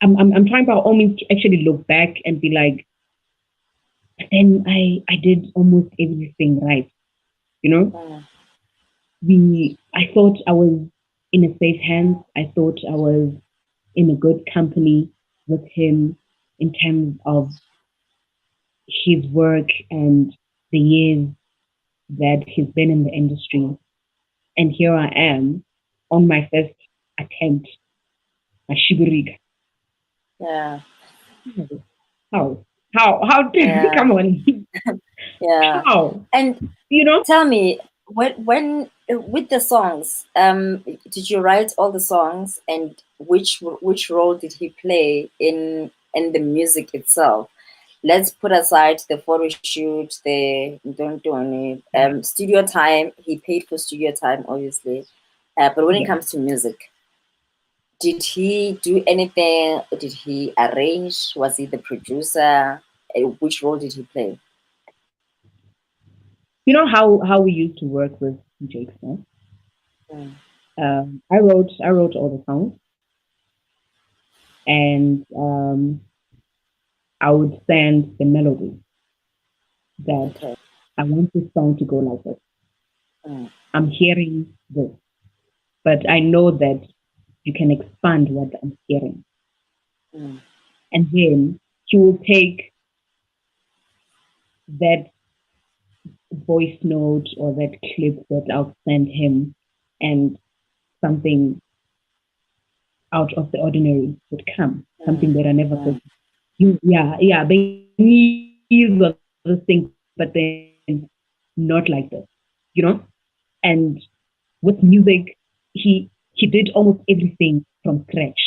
I'm trying by all means to actually look back and be like, but then I did almost everything right. You know, I thought I was in a safe hands. I thought I was in a good company with him. in terms of his work and the years that he's been in the industry. And here I am on my first attempt, a shiburiga. Yeah. How? How did we come on? Yeah. How? And tell me, when with the songs, did you write all the songs, and which role did he play in the music itself? Let's put aside the photo shoot, the don't do any studio time. He paid for studio time, obviously, but when it Yeah. comes to music, did he do anything? Did he arrange? Was he the producer? Which role did he play? You know how we used to work with Mjakes, no? Mm. I wrote all the songs, and I would send the melody that Okay. I want this song to go like this. Mm. I'm hearing this, but I know that you can expand what I'm hearing. Mm. And then he will take that voice note or that clip that I'll send him, and something out of the ordinary would come, something Mm. that I never Mm. thought. Yeah, the knees were the thing, but then not like this, you know? And with music, he did almost everything from scratch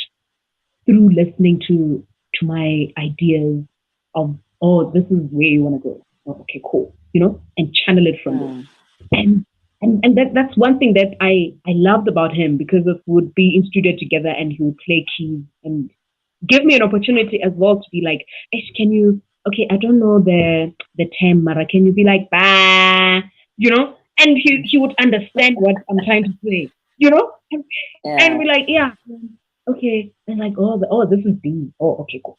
through listening to my ideas of, oh, this is where you want to go. Oh, okay, cool, and channel it from there. Mm. And that's one thing that I loved about him, because it would be in studio together and he would play keys and give me an opportunity as well to be like, Ish, can you, okay, I don't know the term, Mara, can you be like, bah, and he would understand what I'm trying to say, and Yeah. be like, yeah, okay, and like, this is D, oh, okay, cool,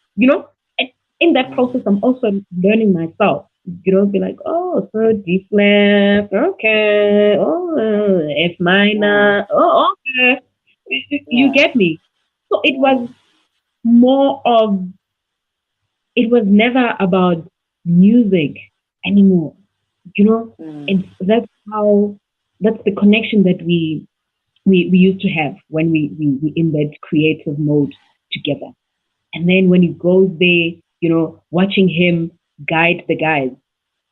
and in that process, Mm. I'm also learning myself, be like, oh, so D flat, okay, oh, F Mm. minor, oh, okay, you Yeah. get me. So it Yeah. was more of, it was never about music anymore, you know. Mm. And that's the connection that we used to have when we in that creative mode together. And then when you go there, watching him guide the guys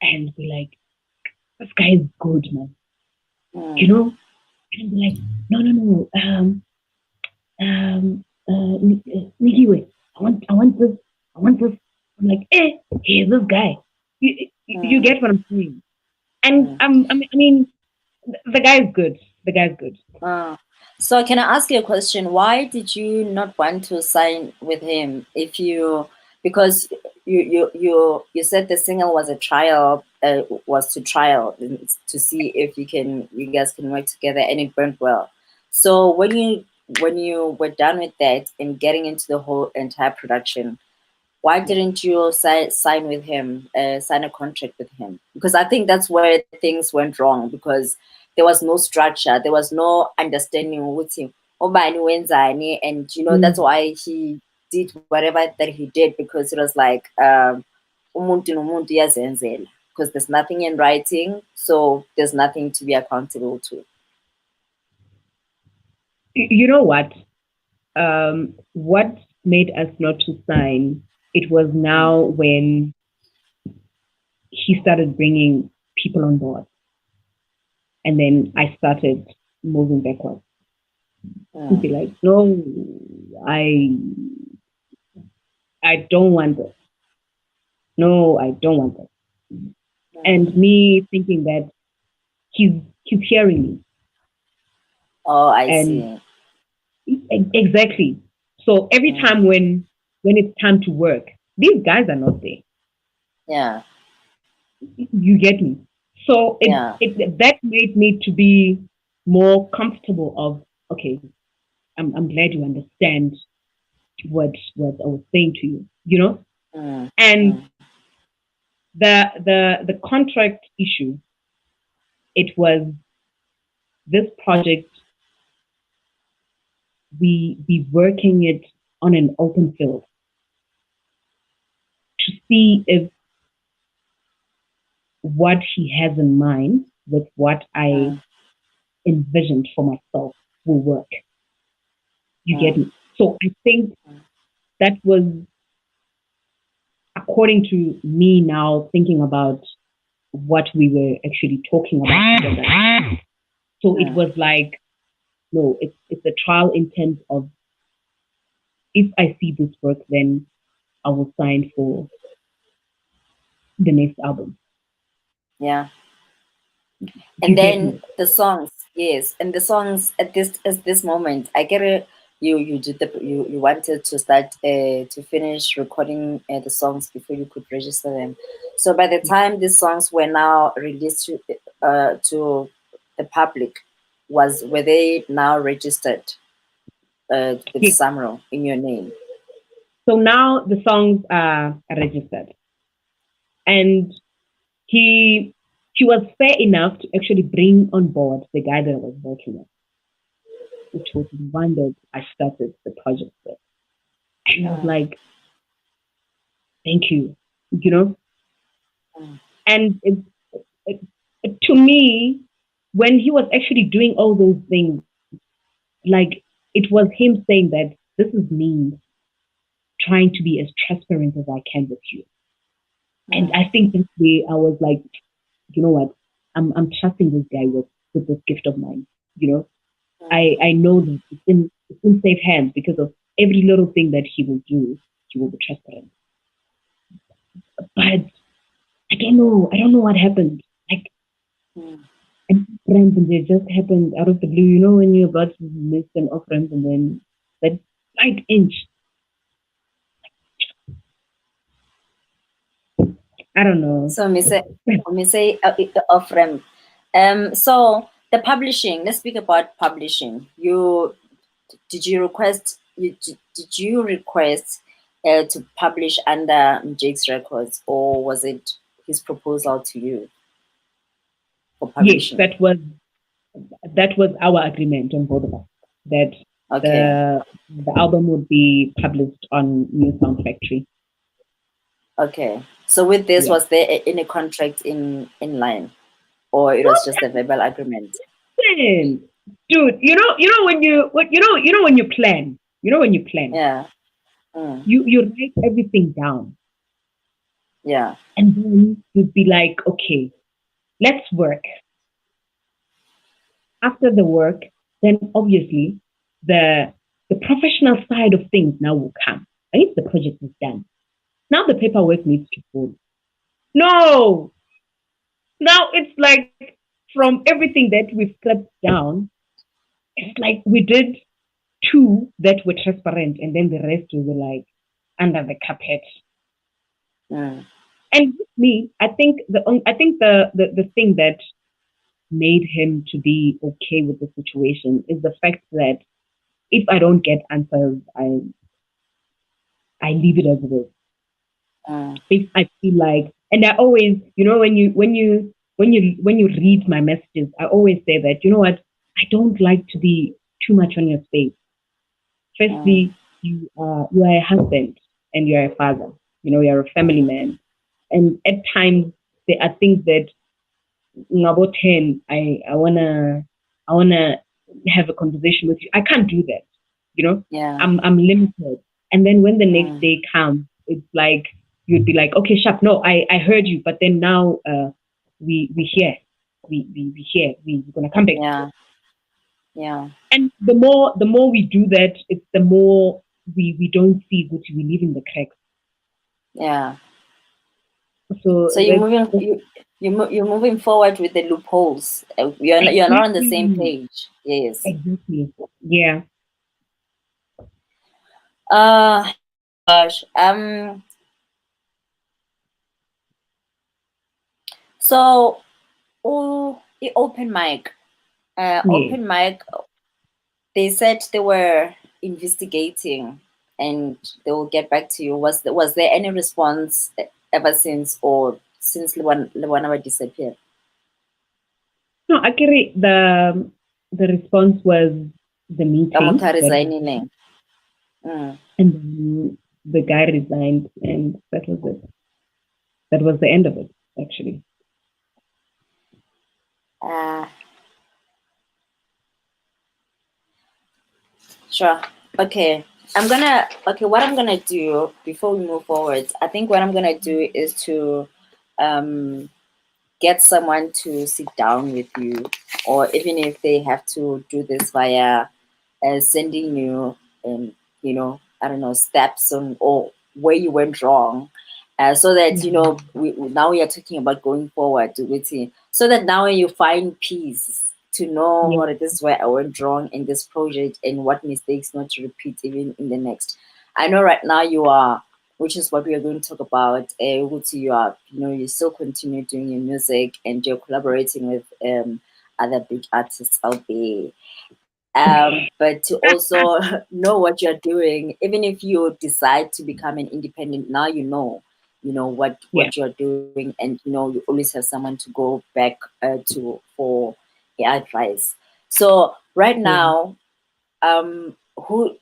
and be like, this guy is good, man, you Mm. know, and be like, no, Nikiwe, I want this, I want this. I'm like, here's this guy. You Mm. get what I'm saying? And Mm. I mean, the guy's good. The guy's good. Uh, so can I ask you a question? Why did you not want to sign with him if you because you said the single was a trial was to trial to see if you guys can work together and it went well. So when you were done with that and getting into the whole entire production, why Yeah. didn't you sign with him, sign a contract with him? Because I think that's where things went wrong because there was no structure, there was no understanding with him. And that's Mm. why he did whatever that he did because it was like umuntu nomuntu uyazenzela because there's nothing in writing, so there's nothing to be accountable to. You know what? What made us not to sign? It was Mm. now when he started bringing people on board, and then I started moving backwards. He'd be Mm. like, no, I I don't want this. No, I don't want this. And Mm. me thinking that he's hearing me, Oh, I and see. exactly. So every time Mm. when it's time to work, these guys are not there. Yeah, You get me? So yeah. that made me to be more comfortable of, okay, I'm glad you understand what I was saying to you, Mm. And Mm. the contract issue, it was this project, we working it on an open field. to see if what he has in mind with what I envisioned for myself will work. You get me? So I think that was, according to me now, thinking about what we were actually talking about together. So it was like, no, it's a trial intent of, if I see this work, then I will sign for the next album. Yeah. And then the songs, yes, and the songs at this moment, I get it. You did you wanted to start to finish recording the songs before you could register them. So by the time these songs were now released to the public, were they now registered with Samro in your name? So now the songs are registered, and he was fair enough to actually bring on board the guy that I was working with, which was the one that I started the project with. And I was like, thank you, you know? And to me, when he was actually doing all those things, like it was him saying that this is me trying to be as transparent as I can with you. And I think this day I was like, you know what? I'm trusting this guy with this gift of mine. You know, I know that it's in safe hands because of every little thing that he will do. He will be transparent. But I don't know. I don't know what happened. Like, and friends, and they just happened out of the blue. You know, when you're about to miss an off ramp, and then that slight inch. I don't know. So me say off ramp. So the publishing. Let's speak about publishing. Did you request to publish under Mjakes Records, or was it his proposal to you for publishing? Yes, that was our agreement on both of us, that the album would be published on New Sound Factory. Okay. So with this, was there any contract in line, or it was just a verbal agreement? Dude, you know when you plan, Yeah. You write everything down. Yeah. And then you'd be like, okay, let's work. After the work, then obviously the professional side of things now will come. And if the project is done, now the paperwork needs to follow. No, now it's like from everything that we've cut down, it's like we did two that were transparent, and then the rest were like under the carpet. And with me, I think the thing that made him to be okay with the situation is the fact that if I don't get answers, I leave it as it is. If I feel like, and I always, you know, when you read my messages, I always say that, you know what, I don't like to be too much on your space. Firstly, you are a husband and you're a father. You know, you're a family man, and at times there are things that about 10, I wanna have a conversation with you. I can't do that. You know, I'm limited. And then when the next day comes, it's like you'd be like, okay, sharp. No, I heard you, but then now we here, we here. We're gonna come back. Yeah. And the more we do that, it's the more we don't see that we live in the cracks. Yeah. So you're moving forward with the loopholes. You're not on the same page. Yes. Exactly. Yeah. Gosh. So, the open mic. Open mic. They said they were investigating, and they will get back to you. Was there any response ever since, or since Lewana disappeared? No, actually, the response was the meeting. And then the guy resigned, and that was it. That was the end of it, actually. Uh, sure. Okay. What I'm gonna do before we move forward, I think what I'm gonna do is to um get someone to sit down with you, or even if they have to do this via sending you, I don't know, steps on or where you went wrong, so that Yeah. now we are talking about going forward with it, so that now when you find peace to know Yeah. what this is where I went wrong in this project and what mistakes not to repeat even in the next. I know right now you are, which is what we are going to talk about. You are, you still continue doing your music and you're collaborating with other big artists out there. But to also know what you're doing, even if you decide to become an independent, now Yeah. what you're doing, and you always have someone to go back to for advice. So right Yeah. now, who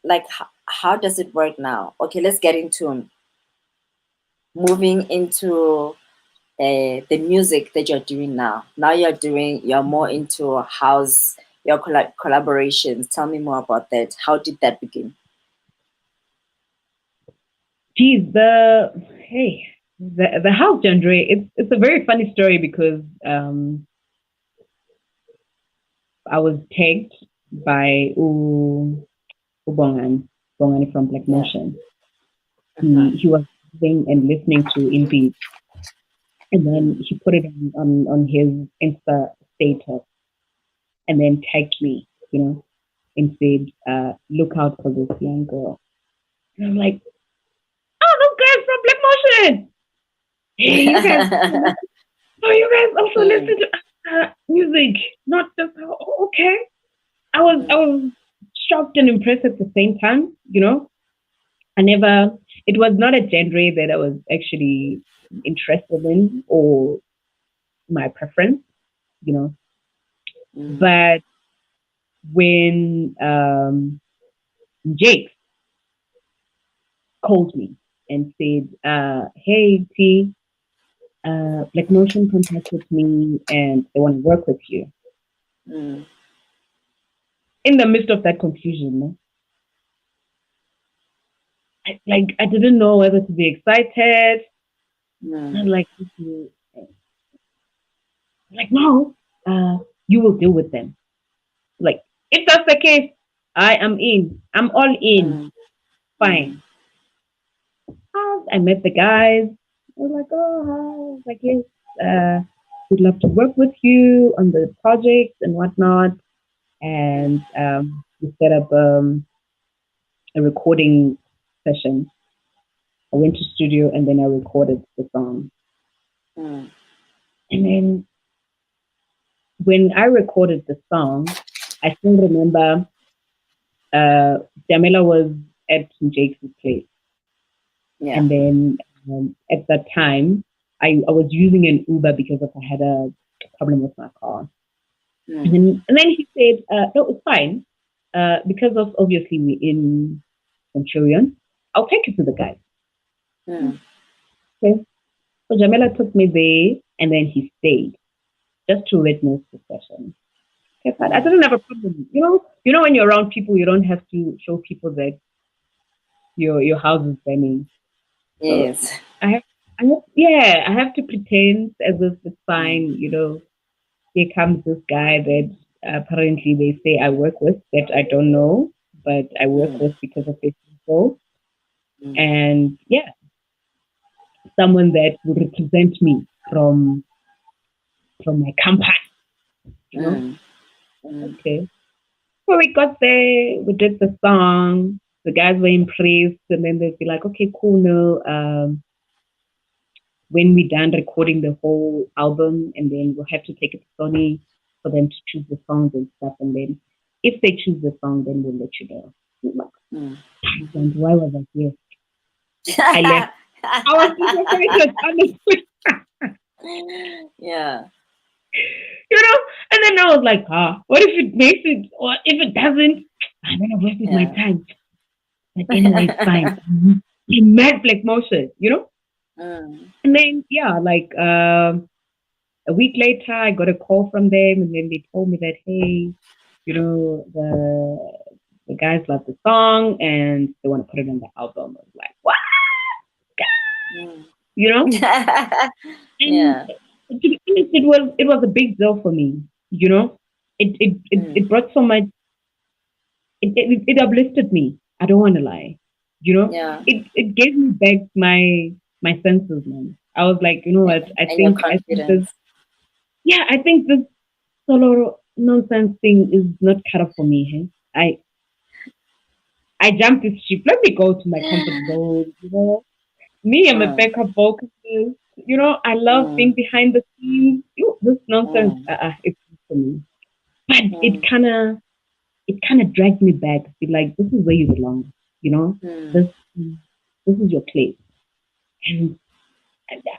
like how does it work now? Okay, let's get into moving into the music that you're doing now. Now you're more into house, your collaborations. Tell me more about that. How did that begin? Geez, the house genre. It's a very funny story because I was tagged by Ubongan from Black Yeah. Motion. Uh-huh. He was listening and listening to Impi, and then Mm. he put it on his Insta status, and then tagged me, and said, "Look out for this young girl." And I'm like, "Oh, those guys from Black Motion! Hey, you guys! Oh, you guys also Mm, listen to music, not just okay." I was shocked and impressed at the same time. I never. It was not a genre that I was actually interested in or my preference. You know, mm, but when Mjakes called me and said, "Hey T, Black Motion contacted me and they want to work with you." mm, In the midst of that confusion, no? I didn't know whether to be excited. I'm mm, like, no, you will deal with them. Like, if that's the case, I am in. I'm all in. mm, Fine. mm, I met the guys. I was like, oh, hi. Like, yes, we'd love to work with you on the project and whatnot. And we set up a recording session. I went to studio and then I recorded the song. mm, And then when I recorded the song, I still remember Jamila was at Jake's place. yeah. And then at that time, I was using an Uber because I had a problem with my car. And Mm, then he said, no, it's fine. Because of obviously we in Centurion, I'll take you to the guy. mm, Okay. So Jamila took me there and then he stayed just to witness the session. Okay, but I mm. didn't have a problem. When you're around people, you don't have to show people that your house is burning. So Yes. I have to pretend as if it's Mm, fine. Here comes this guy that apparently they say I work with that I don't know, but I work mm, with because of this info. mm, And yeah, someone that will represent me from my campus, you know. mm, mm, Okay. So we got there, we did the song, the guys were impressed, and then they'd be like, okay, cool, no, when we're done recording the whole album, and then we'll have to take it to Sony for them to choose the songs and stuff. And then if they choose the song, then we'll let you know. mm. And why was I here? I left. I was disappointed, honestly. Yeah. you know? And then I was like, what if it makes it, or if it doesn't? I then I wasted my Yeah. time. But anyway, it's fine. He met Black Motion, you know? And then, yeah, like a week later, I got a call from them, and then they told me that, hey, you know, the guys love the song and they want to put it on the album. I was like, what? You know? And Yeah. to be honest, it was a big deal for me. You know, it brought so much. It uplifted me. I don't want to lie. You know, Yeah. it gave me back my senses, man. I was like, you know what? And your I think this. confidence. Yeah, I think this solo nonsense thing is not cut up for me. Hey? I jumped this ship. Let me go to my comfort zone. You know, me, I'm a Mm, backup vocalist. You know, I love being mm, behind the scenes. This nonsense, mm, it's not for me. But mm, it kind of dragged me back. Be like, this is where you belong. You know, mm. this is your place. And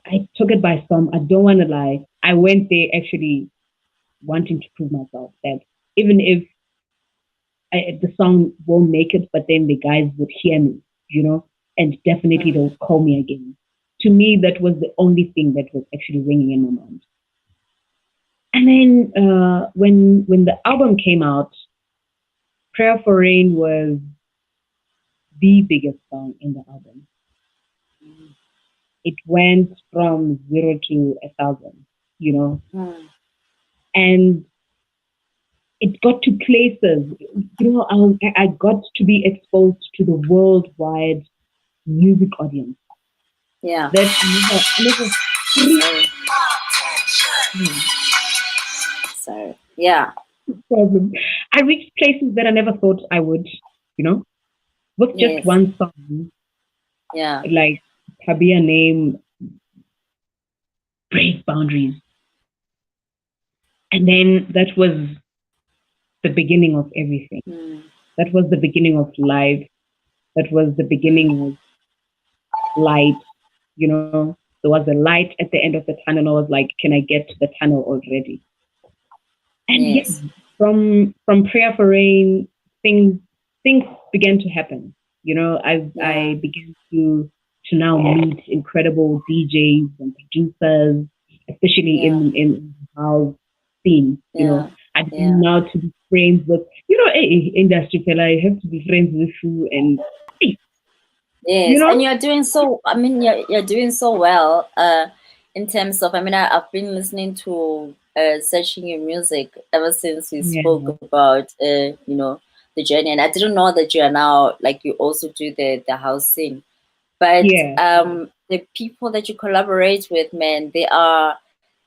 I took it by storm. I don't want to lie. I went there actually wanting to prove myself that even if the song won't make it, but then the guys would hear me, you know, and definitely they'll call me again. To me, that was the only thing that was actually ringing in my mind. And then when the album came out, "Prayer for Rain" was the biggest song in the album. It went from 0 to 1,000, you know, and it got to places. You know, I got to be exposed to the worldwide music audience Yeah. that I never So, so yeah. problem. I reached places that I never thought I would, you know, with just Yes. one song, Yeah. like Tabia name, break boundaries. And then that was the beginning of everything. That was the beginning of life. That was the beginning of light, you know. There was a light at the end of the tunnel. I was like, can I get to the tunnel already? And yeah, Yes. from Prayer for Rain, things began to happen. You know, Yeah. I began to now meet incredible DJs and producers, especially Yeah. in the house scene. You Yeah. know, I began Yeah. now to be friends with, you know, industry fella. I have to be friends with you, and hey, you Yes, and know, you're doing so. I mean, you're doing so well. In terms of, I mean, I've been listening to searching your music ever since we spoke yeah, about the journey, and I didn't know that you are now like you also do the house scene. But yeah, the people that you collaborate with, man, they are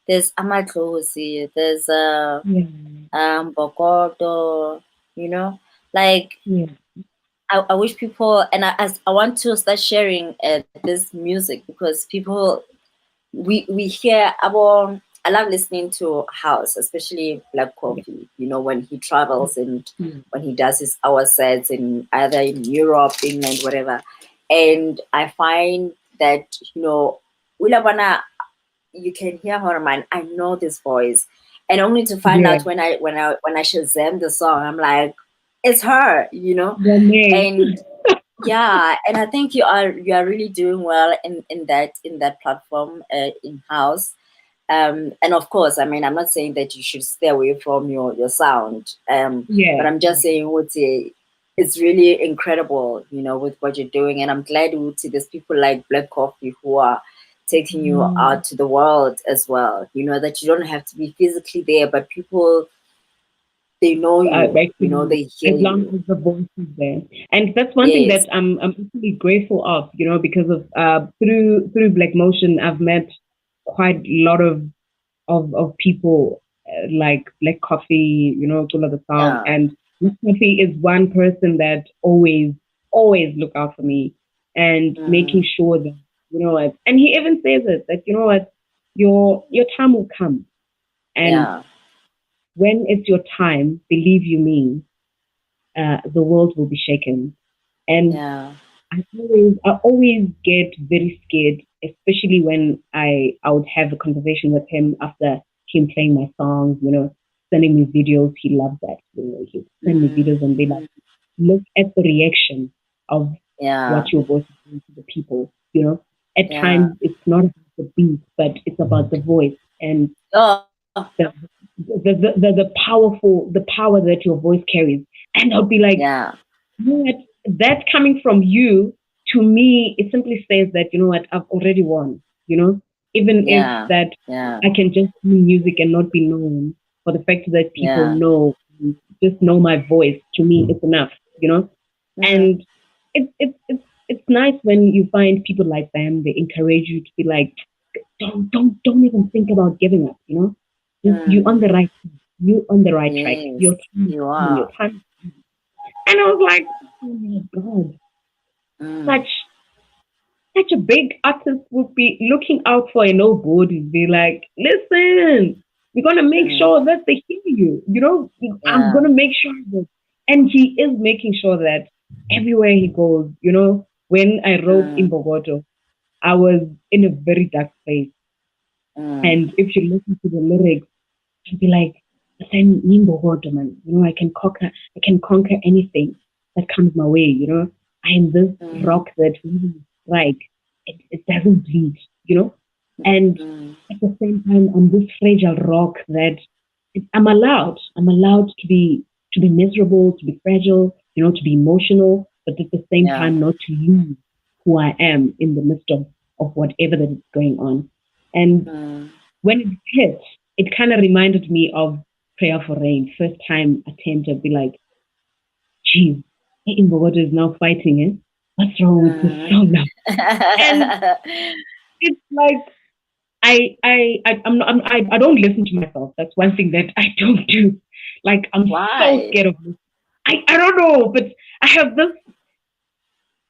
there's Amadlozi, there's yeah, Bokodo, you know, like yeah, I wish people, and I want to start sharing this music because people, we hear about, I love listening to house, especially Black yeah, Coffee, you know, when he travels and yeah, when he does his hour sets in either in Europe, England, whatever. And I find that, you know, Wilabana, you can hear her, man. I know this voice. And only to find yeah. out when I Shazam the song, I'm like, it's her, you know? The name. And yeah, and I think you are really doing well in that platform in house. And of course, I mean, I'm not saying that you should stay away from your sound. But Yeah. I'm just saying, Uti, it's really incredible, you know, with what you're doing. And I'm glad, Uti, there's people like Black Coffee who are taking you Mm. out to the world as well. You know, that you don't have to be physically there, but people, they know you, you know, Actually, they hear as long you. as the voice is there, and that's one thing that Yes. I'm actually grateful of, you know, because of through Black Motion, I've met quite a lot of people like Black Coffee, you know, Tula the song, Yeah. and Black Coffee is one person that always look out for me and making Mm, sure that, you know what, and he even says it that, you know what, your time will come, and yeah. when it's your time, believe you me, the world will be shaken. And Yeah. I always get very scared, especially when I would have a conversation with him after him playing my songs, you know, sending me videos. He loves that. You know, he'd send me videos and be like, Mm, look at the reaction of Yeah. what your voice is doing to the people. You know, at Yeah. times it's not about the beat, but it's about the voice and Oh. the the power that your voice carries. And I'll be like, Yeah. you know what? That coming from you, to me, it simply says that, you know what, I've already won. You know, even if Yeah. that Yeah. I can just do music and not be known, for the fact that people Yeah. know, just know my voice, to me, it's enough. You know, Mm. and it's nice when you find people like them. They encourage you to be like, don't even think about giving up. You know, you on Mm. the right, you on the right track. Yes. Your time is You coming. Your are. time. And I was like, oh my god, Mm. such such a big artist would be looking out for a nobody, be like, listen, we're gonna make Mm. sure that they hear you. You know, I'm Yeah. gonna make sure that, and he is making sure that everywhere he goes. You know, when I wrote in Mm. Bogota, I was in a very dark place, Mm. and if you listen to the lyrics, you'll be like, "Listen, in Bogota, man. You know, I can conquer anything that comes my way. You know, I am this Mm. rock that really strike. It doesn't bleed. You know, and Mm. at the same time, I'm this fragile rock that I'm allowed. I'm allowed to be miserable, to be fragile. You know, to be emotional, but at the same Yeah. time, not to lose who I am in the midst of whatever that is going on. And Mm. when it hit, it kind of reminded me of Prayer for Rain. First time attempt, I'd be like, geez, in Bogota is now fighting, eh? What's wrong with this Mm. song now? And it's like I'm not I don't listen to myself. That's one thing that I don't do. Like I'm so Why? scared of this. I don't know, but I have this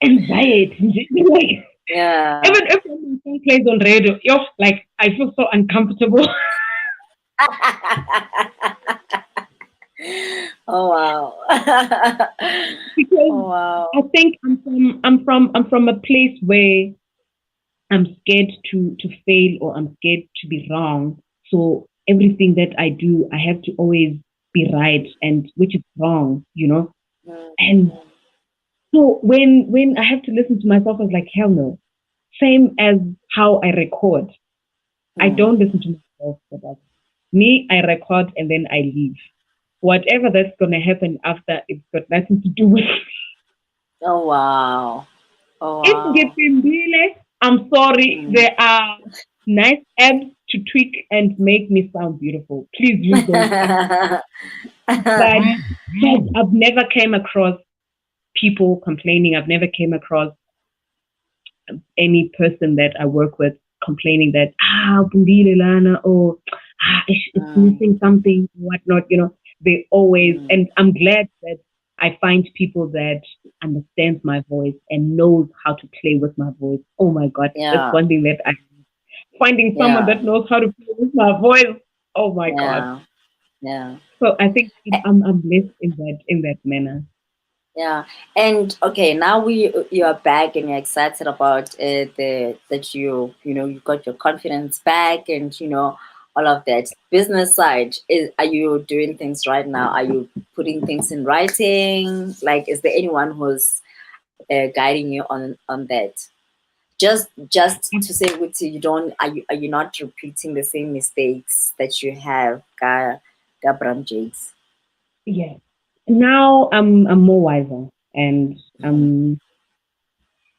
anxiety. Like Yeah. even if my song plays on radio, yo, like I feel so uncomfortable. Oh wow. Because Oh wow. I think I'm from a place where I'm scared to fail, or I'm scared to be wrong. So everything that I do, I have to always be right, and which is wrong, you know. Mm. And so when I have to listen to myself, I was like, hell no. Same as how I record. I Mm. don't listen to myself for that. Me, I record and then I leave. Whatever that's gonna happen after, it's got nothing to do with. Oh wow. Oh If wow. Gepimbile, I'm sorry, Mm. there are nice apps to tweak and make me sound beautiful. Please use those apps. But, but I've never came across people complaining. I've never came across any person that I work with complaining that Bumbile Lana, or it's Mm. missing something, whatnot. You know, they always, Mm. and I'm glad that I find people that understands my voice and knows how to play with my voice. Oh my God, that's Yeah. one thing that I finding someone Yeah. that knows how to play with my voice. Oh my God. Yeah. Yeah. So I think I'm blessed in that manner. Yeah, and okay, now you are back and you're excited about the that you got your confidence back, and all of that business side. Are you doing things right now? Are you putting things in writing? Like, is there anyone who's guiding you on that? Just to say with you, you don't are you not repeating the same mistakes that you have, Gabram Jakes? Yeah. Now I'm more wiser, and Mm.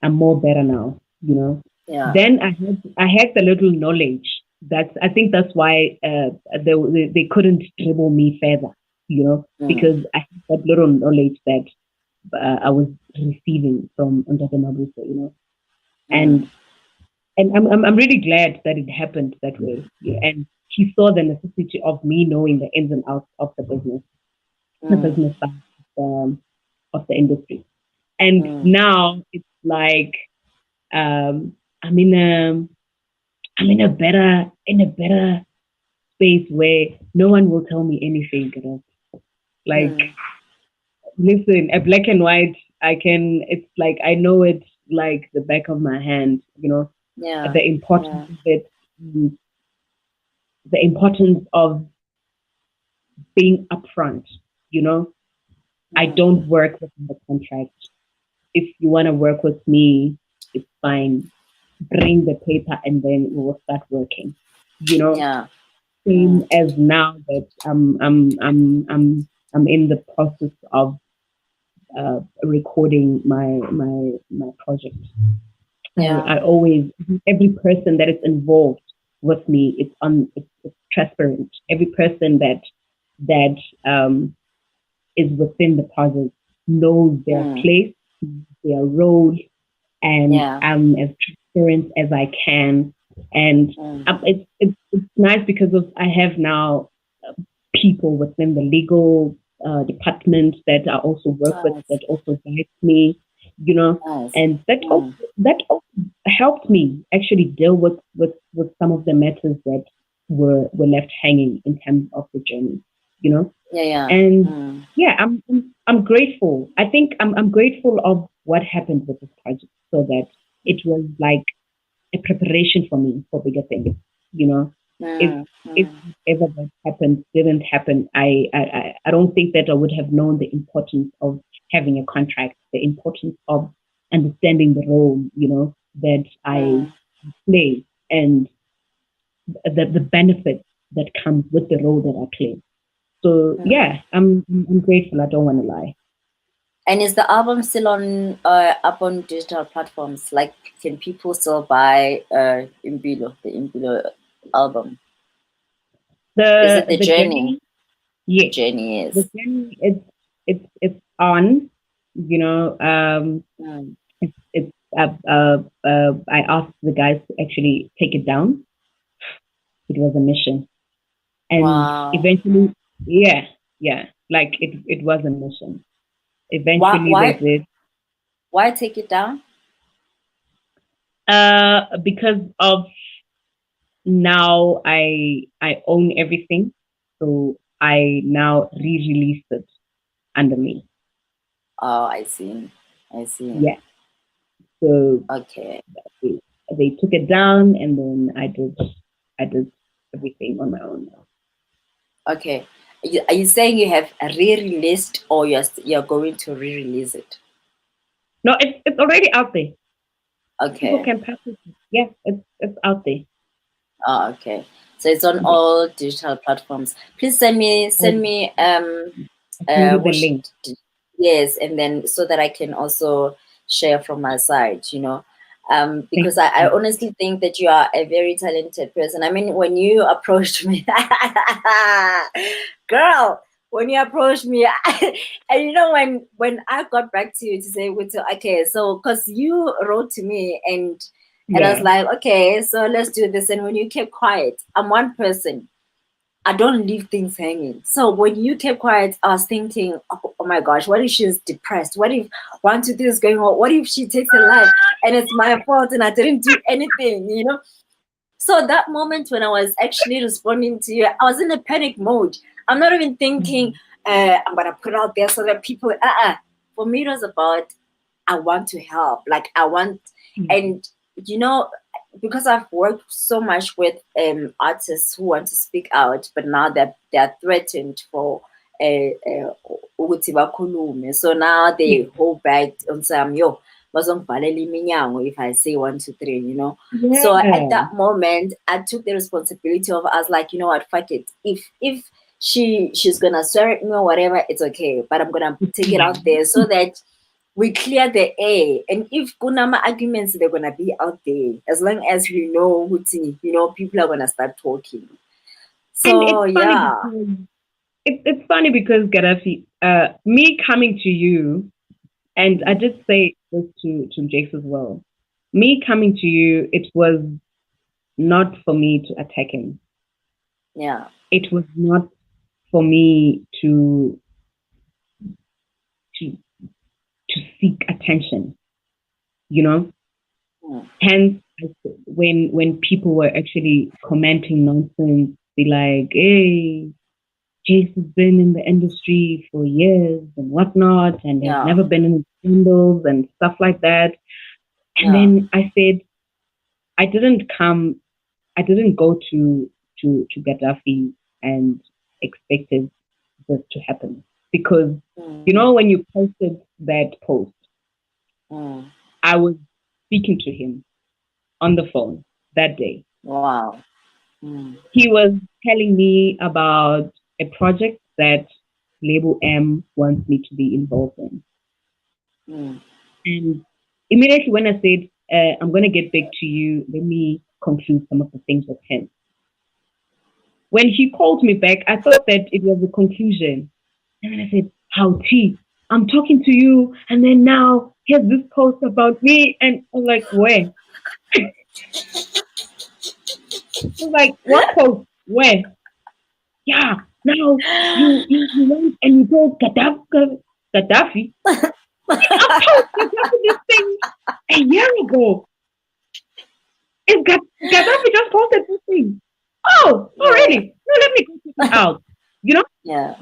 I'm more better now, you know. Yeah. Then I had the little knowledge. I think that's why they couldn't dribble me further, you know, Mm. because I had that little knowledge that I was receiving from Ndata Mabusa, you know, Mm. and I'm really glad that it happened that way. Yeah. And he saw the necessity of me knowing the ins and outs of the Mm. business side of the industry. And Mm. now it's like um, I'm in a I'm in a better space where no one will tell me anything. You know? Like, Mm. listen, a black and white, I can. It's like I know it like the back of my hand. You know, Yeah. the importance Yeah. of it, the importance of being upfront. You know, I Mm. don't work within the contract. if you want to work with me, it's fine. Bring the paper and then we will start working. You know, Yeah. same as now that I'm in the process of recording my project. Yeah. I always, every person that is involved with me, it's transparent. Every person that is within the project knows their place, their role, and Yeah. I'm as transparent as I can. And it's nice because I have now people within the legal department that I also work with, Nice. that also guide me, you know, Nice. and that also helped me actually deal with some of the matters that were left hanging in terms of the journey, you know. Yeah. Yeah. And yeah, I'm grateful. I think I'm grateful of what happened with this project, so that it was like a preparation for me for bigger things. You know, if if ever that happened didn't happen, I don't think that I would have known the importance of having a contract, the importance of understanding the role, you know, that I play, and the benefit that comes with the role that I play. So yeah, I'm grateful. I don't want to lie. And is the album still on up on digital platforms? Like, can people still buy the Impilo album? Is it the The journey? journey, The yes, journey the is. journey it's on. You know, Mm. it's I asked the guys to actually take it down. It was a mission, and Wow. eventually, yeah, like it was a mission. Why Eventually, they why did. why take it down? Because of now I own everything, so I now re-released it under me. Oh, I see. I see. Yeah, so Okay. they, they took it down, and then I did everything on my own now. Okay. Are you saying you have re-released, or you're going to re-release it? No, it's already out there. People Okay. can purchase it. Yeah, it's out there. Oh, okay. So it's on Yeah, all digital platforms. Please send I'll me send you the which link. yes, and then so that I can also share from my side, you know. Thank Because I you. honestly think that you are a very talented person. I mean, when you approached me, girl, when you approached me, and you know, when I got back to you to say, okay, so because you wrote to me, and I was Yeah. like, okay, so let's do this. And when you kept quiet, I'm one person. I don't leave things hanging. So when you kept quiet, I was thinking, oh my gosh, what if she's depressed? What if 1, 2, 3 is going on? What if she takes her life and it's my fault and I didn't do anything, you know? So that moment when I was actually responding to you, I was in a panic mode. I'm not even thinking, I'm gonna put it out there so that people. For me, it was about I want to help. Like I want, and you know, because I've worked so much with artists who want to speak out, but now they're threatened for ukuthi bakhulume. So now they hold back on some yo. If I say 1, 2, 3, you know. So at Yeah. that moment, I took the responsibility of. I was like, you know what, fuck it. If she's gonna swear at me or whatever, it's okay. But I'm gonna take it out there so that we clear the air. And if kunama arguments, they're gonna be out there. As long as we know you know, people are gonna start talking. And So yeah. it's funny because Gaddafi, me coming to you, and I did say this to Mjakes as well. Me coming to you, it was not for me to attack him. Yeah. It was not for me to to seek attention, you know. Mm. Hence, when people were actually commenting nonsense, be like, "Hey, Jace has been in the industry for years and whatnot, and there's Yeah. never been any scandals and stuff like that." And Yeah. then I said, I didn't come, I didn't go to Gaddafi and expected this to happen because you Mm. know when you posted that post, I was speaking to him on the phone that day. Wow. He was telling me about a project that Label M wants me to be involved in. And immediately when I said, I'm going to get back to you, let me conclude some of the things with him. When he called me back, I thought that it was a conclusion. And then I said, how T? I'm talking to you, and then now here's this post about me. And I'm like, where? I was like, what post? Where? Yeah, now you went and you told Gaddafi. I told Gaddafi this thing a year ago. And Gaddafi just posted this thing. Oh, really? No, let me go check it out. You know? Yeah.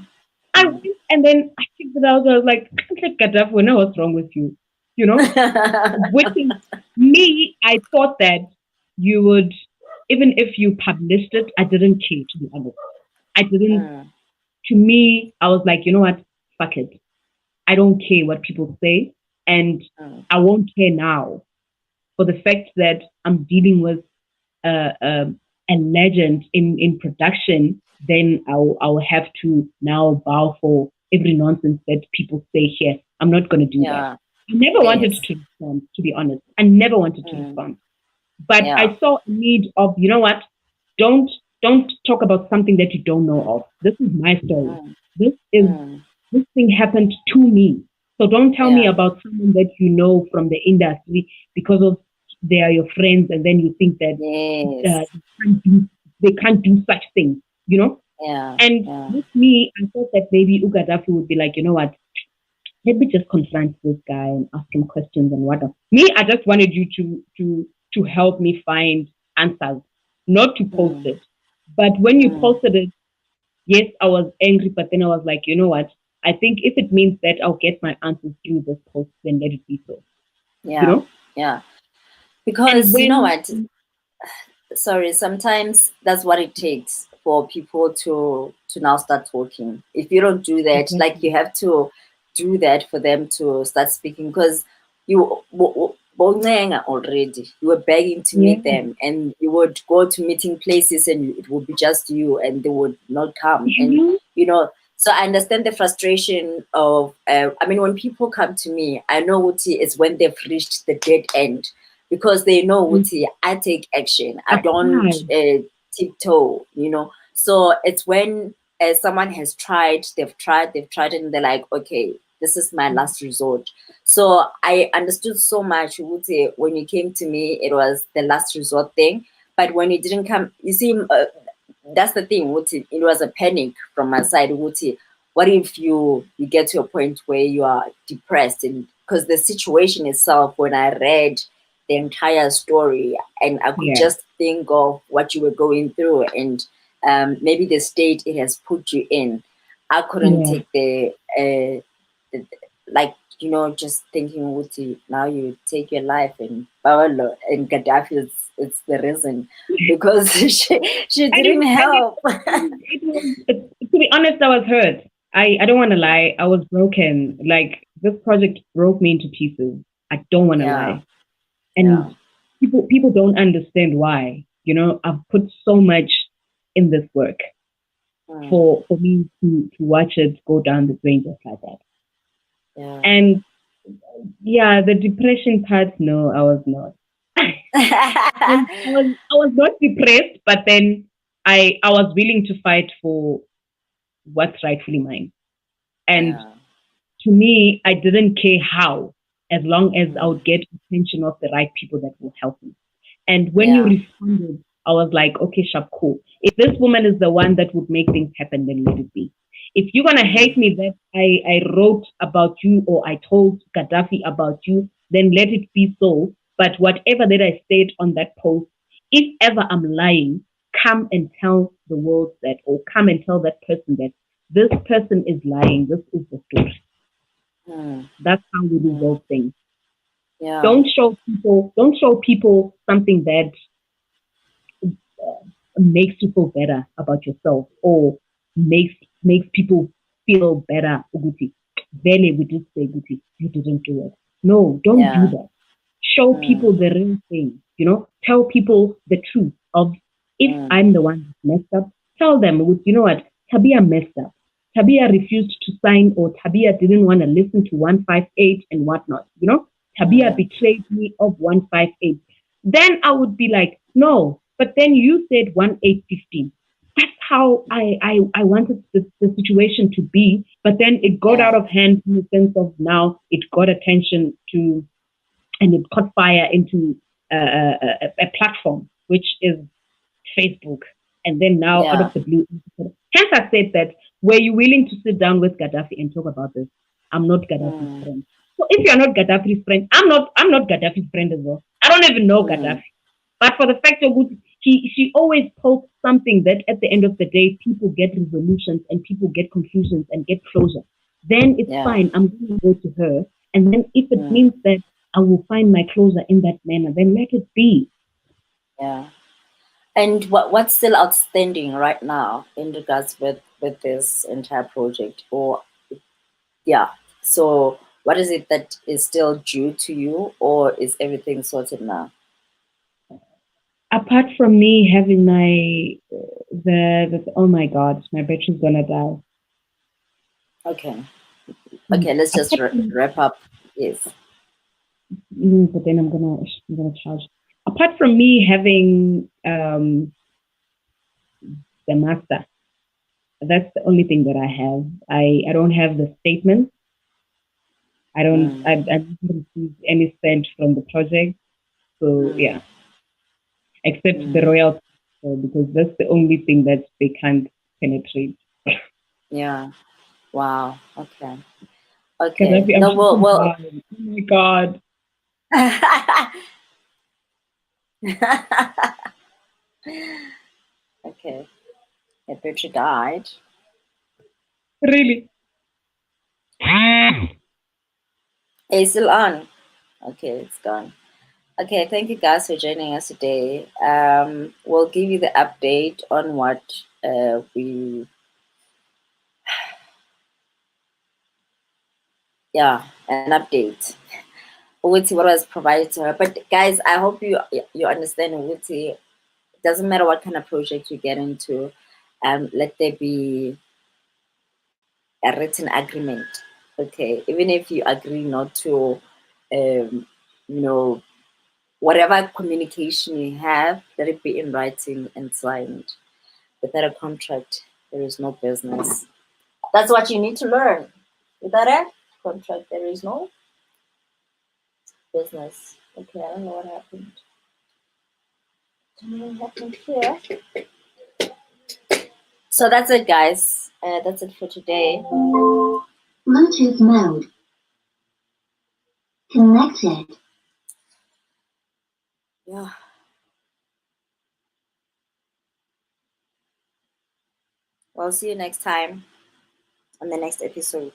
I went and then I checked it out. I was like, Gaddafi, we know what's wrong with you. You know? Which is me, I thought that you would, even if you published it, I didn't care, to be honest. I didn't, to me, I was like, you know what? Fuck it. I don't care what people say. And I won't care now for the fact that I'm dealing with a legend in production. Then I'll have to now bow for every nonsense that people say here. I'm not going to do that. I never wanted to respond, to be honest. I never wanted to respond. But I saw a need of, you know what? Don't talk about something that you don't know of. This is my story. This thing happened to me. So don't tell me about someone that you know from the industry because of they are your friends, and then you think that they can't do such things, you know? And with me, I thought that maybe Gaddafi would be like, you know what? Let me just confront this guy and ask him questions and whatnot. Me, I just wanted you to help me find answers, not to post it. But when you posted it, yes, I was angry, but then I was like, you know what? I think if it means that I'll get my answers through this post, then let it be so. Yeah. You know? Yeah. Because you know what? Sorry, sometimes that's what it takes for people to now start talking. If you don't do that, like you have to do that for them to start speaking, because you already you were begging to meet them, and you would go to meeting places and it would be just you and they would not come. And you know, so I understand the frustration of I mean, when people come to me, I know what it's when they've reached the dead end, because they know what I take action. I don't tiptoe, you know. So it's when someone has tried, they've tried, and they're like, okay, this is my last resort. So I understood so much, Wuti, when you came to me, it was the last resort thing. But when it didn't come, you see, that's the thing, Wuti, it was a panic from my side, Wuti. What if you get to a point where you are depressed? And because the situation itself, when I read the entire story, and I could just think of what you were going through, and maybe the state it has put you in, I couldn't take the like, you know, just thinking, Wuti, now you take your life, and Paolo and Gaddafi, it's the reason, because she didn't help. To be honest, I was hurt. I don't want to lie. I was broken. Like, this project broke me into pieces. I don't want to lie. And people don't understand why. You know, I've put so much in this work for me to watch it go down the drain just like that. And the depression part, no, I was not. I was not depressed, but then I was willing to fight for what's rightfully mine. And to me, I didn't care how, as long as I would get attention of the right people that will help me. And when you responded, I was like, okay, sharp, cool. If this woman is the one that would make things happen, then let it be. If you're going to hate me that I wrote about you or I told Gaddafi about you, then let it be so. But whatever that I said on that post, if ever I'm lying, come and tell the world that, or come and tell that person that this person is lying. This is the truth. That's how we resolve things. Don't show people something that makes you feel better about yourself, or makes people feel better. Uguti, Vele, we did say Guti, you didn't do it. No, don't do that. Show people the real thing, tell people the truth of, if I'm the one that messed up, tell them, you know what, Tabia messed up. Tabia refused to sign, or Tabia didn't want to listen to 158 and whatnot, Tabia betrayed me of 158. Then I would be like, no, but then you said 1815. That's how I wanted the situation to be. But then it got out of hand in the sense of now it got attention to, and it caught fire into a platform, which is Facebook. And then now out of the blue. Hence I said that, were you willing to sit down with Gaddafi and talk about this? I'm not Gaddafi's friend. So if you're not Gaddafi's friend, I'm not Gaddafi's friend as well. I don't even know Gaddafi. But for the fact of she always posts something that at the end of the day, people get resolutions and people get conclusions and get closure. Then it's fine. I'm going to go to her. And then if it means that I will find my closure in that manner, then let it be. Yeah. And what's still outstanding right now in regards with this entire project? Or so what is it that is still due to you, or is everything sorted now? Apart from me having my oh my God, my battery's gonna die. Okay, let's just wrap up. Yes. But then I'm gonna charge. Apart from me having the master, that's the only thing that I have. I don't have the statement. I don't. I didn't receive any cent from the project. So yeah, except the royalty, because that's the only thing that they can't penetrate. Yeah. Wow. Okay. Okay. No. Well. Oh my God. Okay. The battery died. Really? It's still on. Okay, it's gone. Okay, thank you guys for joining us today. We'll give you the update on what we... an update. Uguti, what was provided to her. But guys, I hope you understand, Uguti, it doesn't matter what kind of project you get into, let there be a written agreement. Okay, even if you agree not to, whatever communication you have, let it be in writing and signed. Without a contract, there is no business. That's what you need to learn. Without a contract, there is no business. Okay, I don't know what happened. I don't know what happened here. So that's it, guys. That's it for today. Bluetooth mode. Connected. Yeah. Well, see you next time on the next episode.